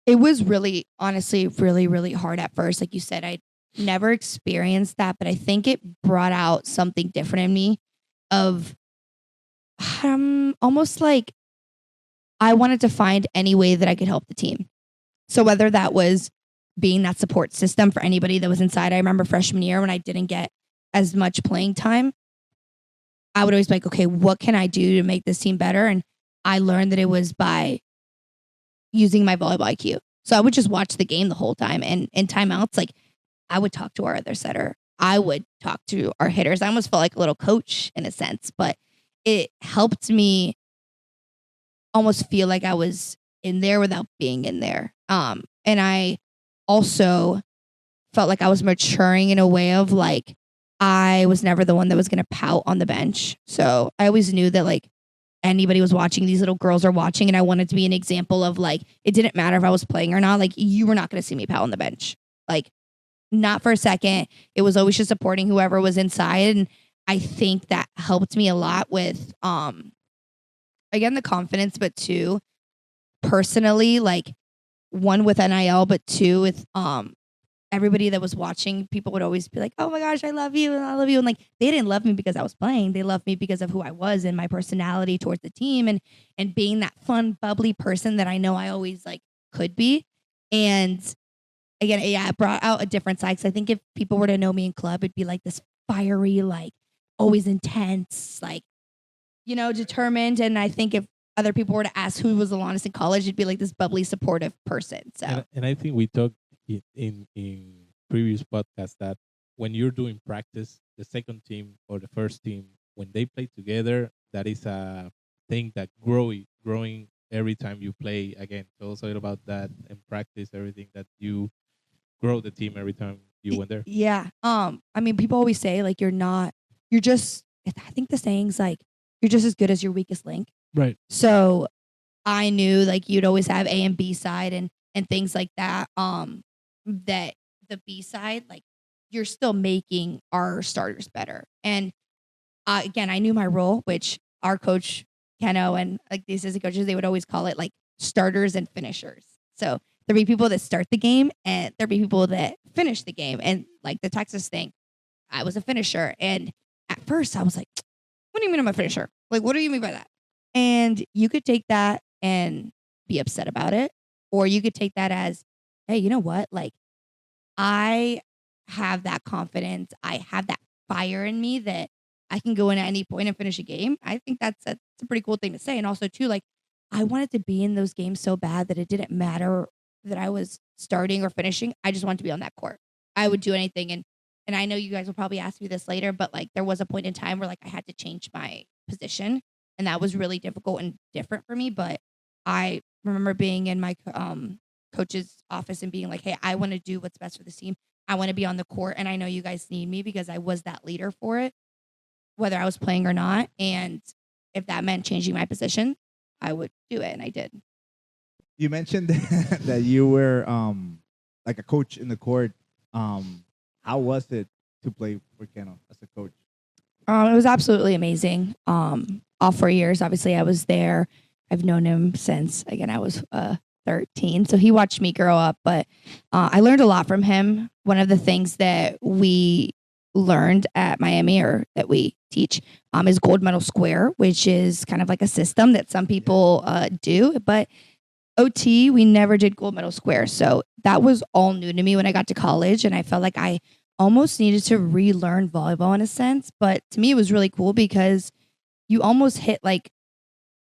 Speaker 2: It was really, honestly, really, really hard at first. Like you said, I never experienced that, but I think it brought out something different in me of almost like I wanted to find any way that I could help the team. So whether that was being that support system for anybody that was inside. I remember freshman year when I didn't get as much playing time, I would always be like, okay, what can I do to make this team better? And I learned that it was by using my volleyball IQ. So I would just watch the game the whole time. And in timeouts, like I would talk to our other setter. I would talk to our hitters. I almost felt like a little coach in a sense, but it helped me almost feel like I was in there without being in there. And I also felt like I was maturing in a way of like, I was never the one that was going to pout on the bench. So I always knew that like anybody was watching, these little girls are watching. And I wanted to be an example of like, it didn't matter if I was playing or not. Like you were not going to see me pout on the bench. Like not for a second. It was always just supporting whoever was inside. And I think that helped me a lot with, again, the confidence, but two, personally, like one with NIL, but two with, everybody that was watching, people would always be like, "Oh my gosh, I love you and I love you." And like they didn't love me because I was playing. They loved me because of who I was and my personality towards the team and being that fun, bubbly person that I know I always like could be. And again, yeah, it brought out a different side. Cause I think if people were to know me in club, it'd be like this fiery, like always intense, like, determined. And I think if other people were to ask who was Alanys in college, it'd be like this bubbly, supportive person. So
Speaker 3: And I think we talked in previous podcasts that when you're doing practice, the second team or the first team, when they play together, that is a thing that growing every time you play again. So also about that and practice everything that you grow the team every time you went there.
Speaker 2: yeah. I mean, people always say like you're just I think the saying's like you're just as good as your weakest link.
Speaker 1: Right.
Speaker 2: So I knew like you'd always have A and B side and things like that. That the B side, like you're still making our starters better. And again, I knew my role, which our coach Keno and like the assistant coaches, they would always call it like starters and finishers. So there'd be people that start the game and there'd be people that finish the game. And like the Texas thing, I was a finisher. And at first I was like, what do you mean I'm a finisher? Like, what do you mean by that? And you could take that and be upset about it. Or you could take that as, hey, you know what? Like, I have that confidence. I have that fire in me that I can go in at any point and finish a game. I think that's a pretty cool thing to say. And also, too, like, I wanted to be in those games so bad that it didn't matter that I was starting or finishing. I just wanted to be on that court. I would do anything. And I know you guys will probably ask me this later, but like, there was a point in time where like I had to change my position. And that was really difficult and different for me. But I remember being in my coach's office and being like, hey, I want to do what's best for the team. I want to be on the court. And I know you guys need me because I was that leader for it, whether I was playing or not. And if that meant changing my position, I would do it. And I did.
Speaker 4: You mentioned that you were like a coach in the court. How was it to play for Keno as a coach?
Speaker 2: It was absolutely amazing. All 4 years, obviously, I was there. I've known him since, again, I was 13. So he watched me grow up, but I learned a lot from him. One of the things that we learned at Miami or that we teach is gold medal square, which is kind of like a system that some people do. But OT, we never did gold medal square. So that was all new to me when I got to college. And I felt like I almost needed to relearn volleyball in a sense. But to me, it was really cool because you almost hit like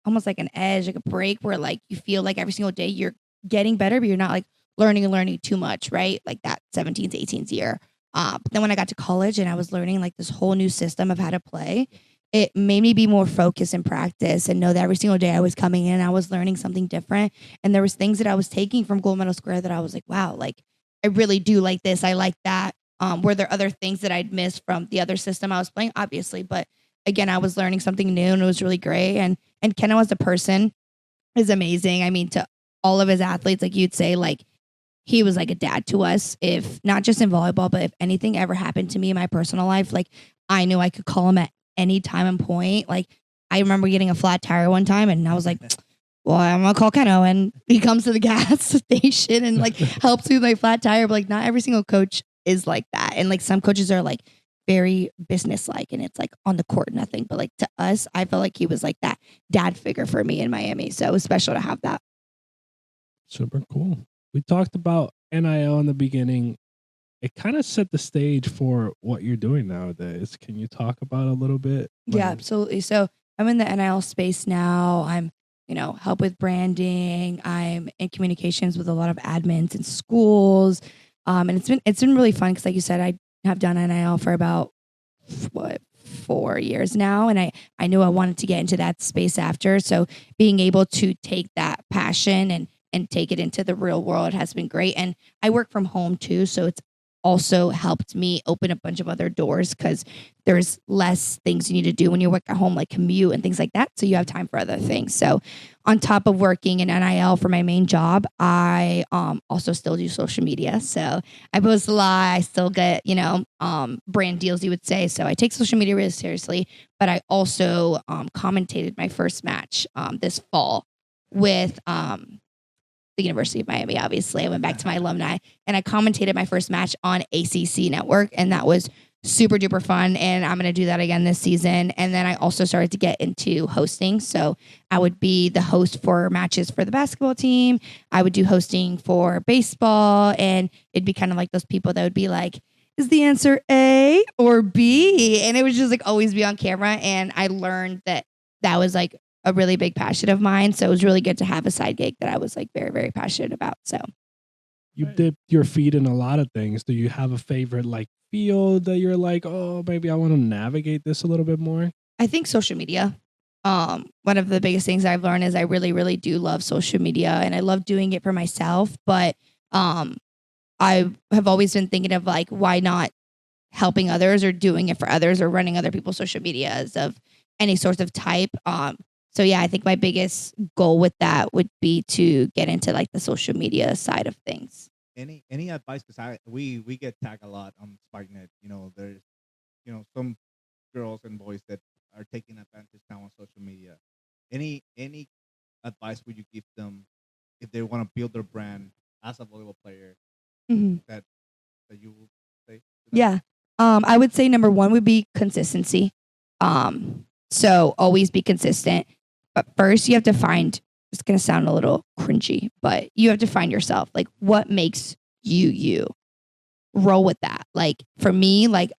Speaker 2: almost like an edge, like a break where like you feel like every single day you're getting better, but you're not like learning and learning too much, right? Like that 17th, 18th year. But then when I got to college and I was learning like this whole new system of how to play, it made me be more focused in practice and know that every single day I was coming in, I was learning something different. And there was things that I was taking from gold medal square that I was like, wow, like I really do like this. I like that. Were there other things that I'd missed from the other system I was playing? Obviously, but again, I was learning something new and it was really great. And Keno as a person is amazing. I mean, to all of his athletes, like you'd say, like he was like a dad to us. If not just in volleyball, but if anything ever happened to me in my personal life, like I knew I could call him at any time and point. Like I remember getting a flat tire one time and I was like, well, I'm gonna call Keno, and he comes to the gas station and like helps me with my flat tire. But like not every single coach is like that. And like some coaches are like very business-like and it's like on the court, nothing. But like to us, I felt like he was like that dad figure for me in Miami. So it was special to have that.
Speaker 1: Super cool. We talked about NIL in the beginning. It kind of set the stage for what you're doing nowadays. Can you talk about a little bit?
Speaker 2: Yeah, absolutely. So I'm in the NIL space now. I'm, help with branding. I'm in communications with a lot of admins in schools. And it's been really fun because like you said, I have done NIL for about 4 years now. And I knew I wanted to get into that space after. So being able to take that passion and take it into the real world has been great. And I work from home too. So it's also helped me open a bunch of other doors because there's less things you need to do when you work at home, like commute and things like that. So you have time for other things. So on top of working in NIL for my main job, I also still do social media. So I post a lot. I still get, brand deals, you would say. So I take social media really seriously. But I also commentated my first match this fall with the University of Miami, obviously. I went back to my alumni and I commentated my first match on ACC Network. And that was super duper fun. And I'm going to do that again this season. And then I also started to get into hosting. So I would be the host for matches for the basketball team. I would do hosting for baseball. And it'd be kind of like those people that would be like, is the answer A or B? And it was just like always be on camera. And I learned that that was like a really big passion of mine. So it was really good to have a side gig that I was like very, very passionate about. So
Speaker 1: You dipped your feet in a lot of things. Do you have a favorite like field that you're like, oh, maybe I want to navigate this a little bit more?
Speaker 2: I think social media. One of the biggest things I've learned is I really, really do love social media and I love doing it for myself. But I have always been thinking of like, why not helping others or doing it for others or running other people's social medias of any sort of type. So yeah, I think my biggest goal with that would be to get into like the social media side of things.
Speaker 4: Any advice? Because we get tagged a lot on SparkNet. You know, there's some girls and boys that are taking advantage now on social media. Any advice would you give them if they want to build their brand as a volleyball player?
Speaker 2: Mm-hmm.
Speaker 4: That you will say?
Speaker 2: Yeah. I would say number one would be consistency. So always be consistent. But first you have to find, it's going to sound a little cringy, but you have to find yourself. Like what makes you. Roll with that. Like for me, like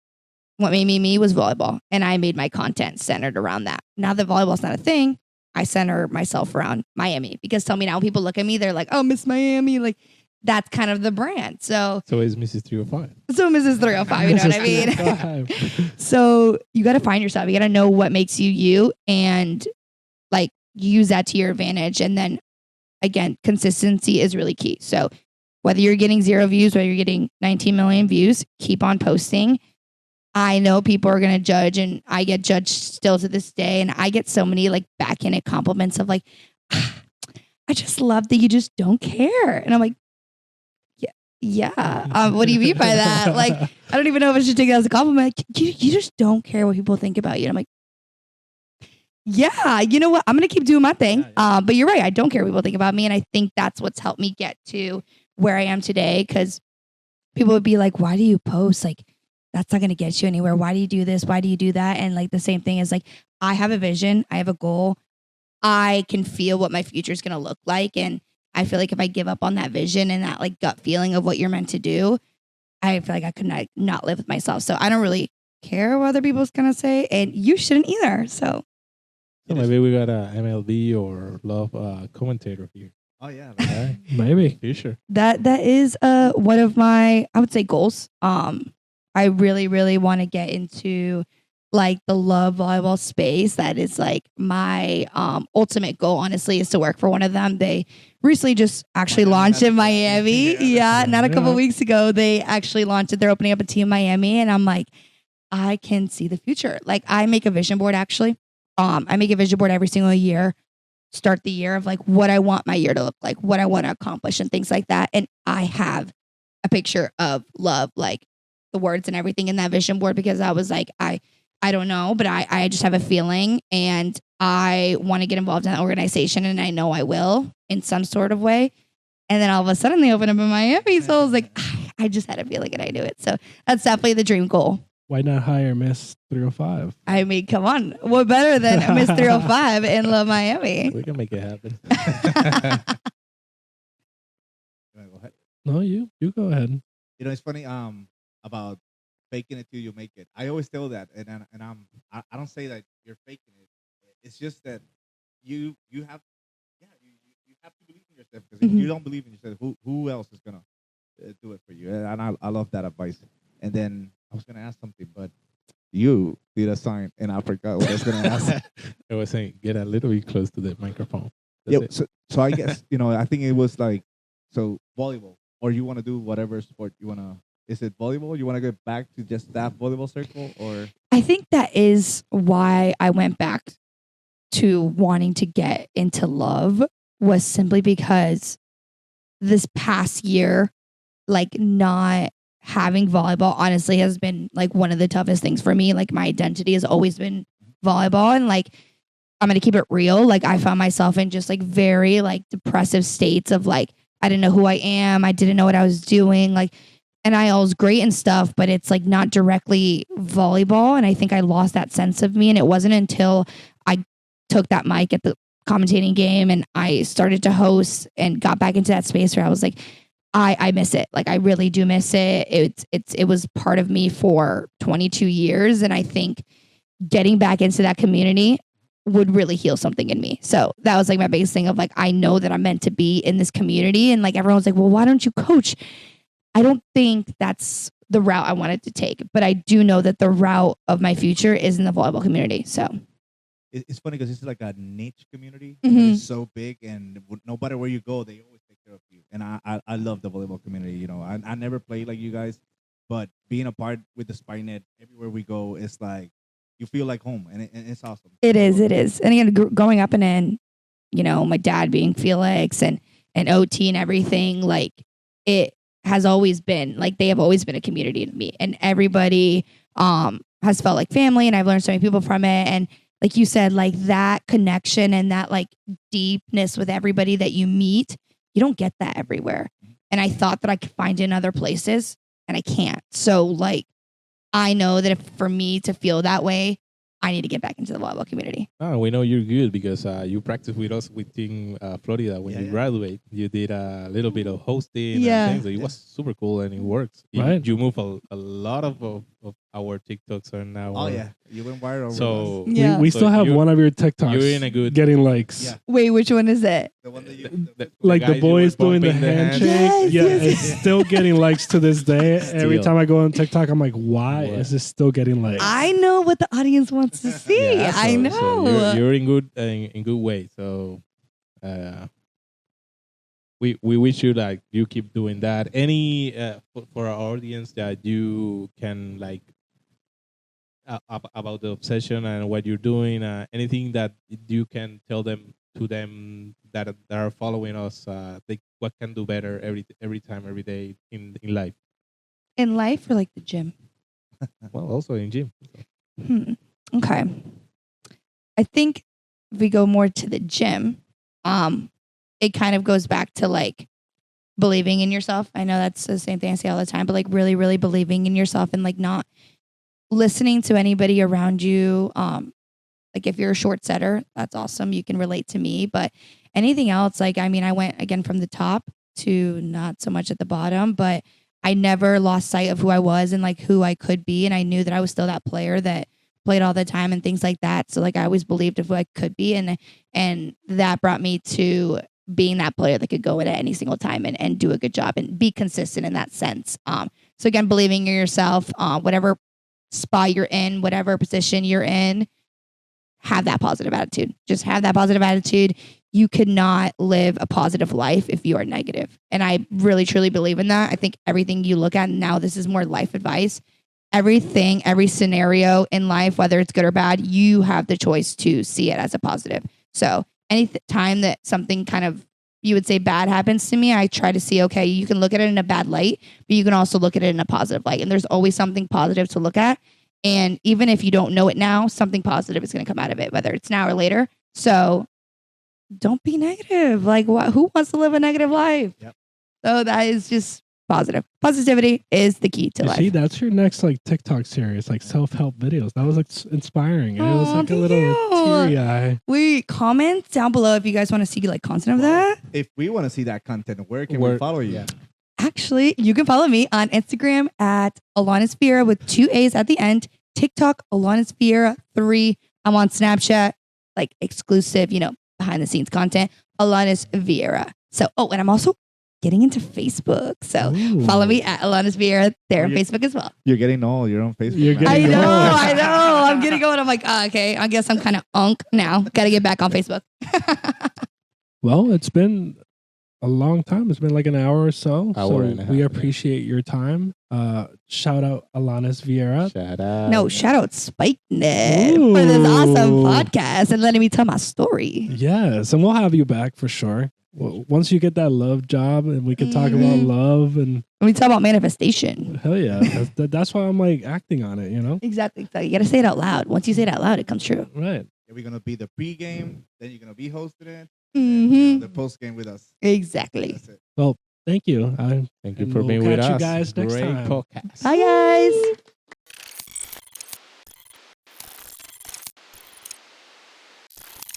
Speaker 2: what made me was volleyball. And I made my content centered around that. Now that volleyball's not a thing, I center myself around Miami. Because tell me now, when people look at me, they're like, oh, Miss Miami. Like that's kind of the brand. So
Speaker 3: it's Mrs. 305.
Speaker 2: So Mrs. 305, you know what I mean? So you got to find yourself. You got to know what makes you and like use that to your advantage. And then again, consistency is really key. So whether you're getting 0 views, whether you're getting 19 million views, keep on posting. I know people are going to judge and I get judged still to this day. And I get so many like backhanded compliments of like, I just love that you just don't care. And I'm like, yeah. What do you mean by that? Like, I don't even know if I should take that as a compliment. You just don't care what people think about you. And I'm like, yeah, you know what? I'm going to keep doing my thing. But you're right. I don't care what people think about me. And I think that's what's helped me get to where I am today. Because people would be like, why do you post? Like, that's not going to get you anywhere. Why do you do this? Why do you do that? And like the same thing is like, I have a vision. I have a goal. I can feel what my future is going to look like. And I feel like if I give up on that vision and that like gut feeling of what you're meant to do, I feel like I could not live with myself. So I don't really care what other people's going to say. And you shouldn't either. So
Speaker 3: maybe we got a MLB or love commentator here.
Speaker 4: Oh yeah,
Speaker 3: Right?
Speaker 1: Maybe.
Speaker 3: Future.
Speaker 2: that is one of my, I would say, goals. I really, really want to get into like the love volleyball space. That is like my ultimate goal, honestly, is to work for one of them. They recently just actually launched in Miami. Yeah, not a couple of weeks ago. They actually launched it. They're opening up a team in Miami. And I'm like, I can see the future. Like I make a vision board actually. I make a vision board every single year. Start the year of like what I want my year to look like, what I want to accomplish and things like that. And I have a picture of love, like the words and everything in that vision board, because I was like, I don't know, but I just have a feeling and I want to get involved in that organization and I know I will in some sort of way. And then all of a sudden they open up in Miami. So I was like, I just had a feeling and I knew it. So that's definitely the dream goal.
Speaker 1: Why not hire Miss 305?
Speaker 2: I mean, come on. What better than Miss 305 in Love Miami?
Speaker 3: We can make it happen.
Speaker 4: Go ahead.
Speaker 1: No, you go ahead.
Speaker 4: You know, it's funny about faking it till you make it. I always tell that, and I don't say that you're faking it. It's just that you have you have to believe in yourself, because if you don't believe in yourself, who else is gonna do it for you? And I love that advice. And then I was gonna ask something, but you did a sign, and I forgot what I was gonna ask.
Speaker 3: I was saying, get a little bit close to the microphone.
Speaker 4: Yeah.
Speaker 3: That's it.
Speaker 4: So I guess I think it was like volleyball, or you want to do whatever sport you wanna. Is it volleyball? You want to get back to just that volleyball circle, or?
Speaker 2: I think that is why I went back to wanting to get into love, was simply because this past year, like not having volleyball honestly has been like one of the toughest things for me. Like my identity has always been volleyball, and like I'm going to keep it real. Like I found myself in just like very like depressive states of like I didn't know who I am. I didn't know what I was doing. Like, NIL is great and stuff, but it's like not directly volleyball. And I think I lost that sense of me. And it wasn't until I took that mic at the commentating game and I started to host and got back into that space where I was like, I miss it. Like I really do miss it. It was part of me for 22 years. And I think getting back into that community would really heal something in me. So that was like my biggest thing of like, I know that I'm meant to be in this community. And like everyone's like, well, why don't you coach? I don't think that's the route I wanted to take, but I do know that the route of my future is in the volleyball community. So
Speaker 4: It's funny because it's like a niche community.
Speaker 2: Mhm.
Speaker 4: It's so big, and no matter where you go, they always take care of you. And I love the volleyball community. You know, I never played like you guys, but being a part with the Spynet everywhere we go, it's like you feel like home, and it's awesome.
Speaker 2: it is. And again, growing up and then, my dad being Felix and OT and everything, like it has always been like they have always been a community to me, and everybody has felt like family, and I've learned so many people from it. And like you said, like that connection and that like deepness with everybody that you meet, you don't get that everywhere. And I thought that I could find it in other places, and I can't. So like, I know that if for me to feel that way, I need to get back into the volleyball community.
Speaker 3: Oh, we know you're good because you practiced with us within Florida when you
Speaker 4: Yeah.
Speaker 3: graduate. You did a little bit of hosting
Speaker 2: Yeah.
Speaker 3: and things. So it was super cool and it works.
Speaker 1: Right.
Speaker 3: You move a lot of our TikToks are now.
Speaker 4: Oh yeah, you went viral.
Speaker 3: So
Speaker 2: Yeah.
Speaker 1: We
Speaker 3: So
Speaker 1: still have
Speaker 3: you-
Speaker 1: one of your TikToks
Speaker 3: you're in a good-
Speaker 1: getting likes.
Speaker 4: Yeah.
Speaker 2: Wait, which one is it?
Speaker 4: the one that you.
Speaker 1: Like the
Speaker 3: guys you
Speaker 1: boys
Speaker 3: were
Speaker 1: doing the
Speaker 3: bumping the hand.
Speaker 1: handshake.
Speaker 2: Yes,
Speaker 1: Yeah,
Speaker 2: yes,
Speaker 1: it's
Speaker 4: yes.
Speaker 1: still getting likes to this day. Every
Speaker 3: Still.
Speaker 1: time I go on TikTok, I'm like, why
Speaker 3: What?
Speaker 1: is this still getting likes?
Speaker 2: I know what the audience wants to see.
Speaker 3: Yeah,
Speaker 2: I
Speaker 3: so
Speaker 2: know.
Speaker 3: you're in good way. So we wish you like you keep doing that. Any for our audience that you can like about the obsession and what you're doing. Anything that you can tell them to them that are following us. They what can do better every time every day in life.
Speaker 2: In life or like the gym?
Speaker 3: Well, also in gym.
Speaker 2: Okay. I think if we go more to the gym, it kind of goes back to like believing in yourself. I know that's the same thing I say all the time, but like really, really believing in yourself and like not listening to anybody around you. Like if you're a short setter, that's awesome. You can relate to me, but anything else, like, I mean, I went again from the top to not so much at the bottom, but I never lost sight of who I was and like who I could be. And I knew that I was still that player that played all the time and things like that. So like I always believed of who I could be. And that brought me to being that player that could go in at any single time and do a good job and be consistent in that sense. So again, believing in yourself, whatever spot you're in, whatever position you're in, have that positive attitude. Just have that positive attitude. You could not live a positive life if you are negative. And I really, truly believe in that. I think everything you look at now, this is more life advice. Everything, every scenario in life, whether it's good or bad, you have the choice to see it as a positive. So any time that something kind of, you would say bad happens to me, I try to see, okay, you can look at it in a bad light, but you can also look at it in a positive light. And there's always something positive to look at. And even if you don't know it now, something positive is going to come out of it, whether it's now or later. So don't be negative. Like, who wants to live a negative life?
Speaker 4: Yep.
Speaker 2: So that is just positive. Positivity is the key to life.
Speaker 1: See, that's your next like TikTok series, like self-help videos. That was like inspiring. It was
Speaker 2: Aw,
Speaker 1: like a
Speaker 2: thank
Speaker 1: little
Speaker 2: you.
Speaker 1: teary eye.
Speaker 2: Wait, comment down below if you guys want to see like content of that.
Speaker 4: If we want to see that content, where can
Speaker 3: Where-
Speaker 4: we follow you?
Speaker 3: yeah.
Speaker 2: Actually, you can follow me on Instagram at Alanys Viera with 2 A's at the end. TikTok, Alanys Viera 3. I'm on Snapchat, like exclusive, behind the scenes content, Alanys Viera. So, and I'm also getting into Facebook. So
Speaker 1: Ooh.
Speaker 2: follow me at Alanys Viera there on
Speaker 4: You're-
Speaker 2: Facebook as well.
Speaker 4: You're getting old. You're on Facebook.
Speaker 1: You're
Speaker 4: now.
Speaker 1: getting
Speaker 2: I know,
Speaker 1: old.
Speaker 2: I know. I'm getting going. I'm like, okay, I guess I'm kind of now. Got to get back on Facebook.
Speaker 1: Well, it's been a long time. It's been like an hour or so.
Speaker 3: Hour
Speaker 1: So
Speaker 3: and a half,
Speaker 1: we
Speaker 3: yeah.
Speaker 1: appreciate your time. Shout out Alanys Viera.
Speaker 3: Shout out.
Speaker 2: No, shout out Spike Net for this awesome
Speaker 1: Ooh.
Speaker 2: podcast and letting me tell my story.
Speaker 1: Yes, and we'll have you back for sure. Once you get that love job and we can talk about
Speaker 2: Mhm.
Speaker 1: love and
Speaker 2: And we talk about manifestation.
Speaker 1: hell yeah. That's why I'm like acting on it,
Speaker 2: Exactly. You got to say it out loud. Once you say it out loud, it comes true.
Speaker 1: Right.
Speaker 4: We're gonna be the pregame. Then you're gonna be hosting it.
Speaker 2: Mhm.
Speaker 4: The post game with us.
Speaker 2: Exactly.
Speaker 4: That's it.
Speaker 1: Well, thank you.
Speaker 3: Thank you
Speaker 1: And
Speaker 3: for
Speaker 1: we'll
Speaker 3: being with
Speaker 1: catch you
Speaker 3: us.
Speaker 1: guys next
Speaker 3: Great
Speaker 1: time.
Speaker 3: podcast.
Speaker 2: Bye, guys.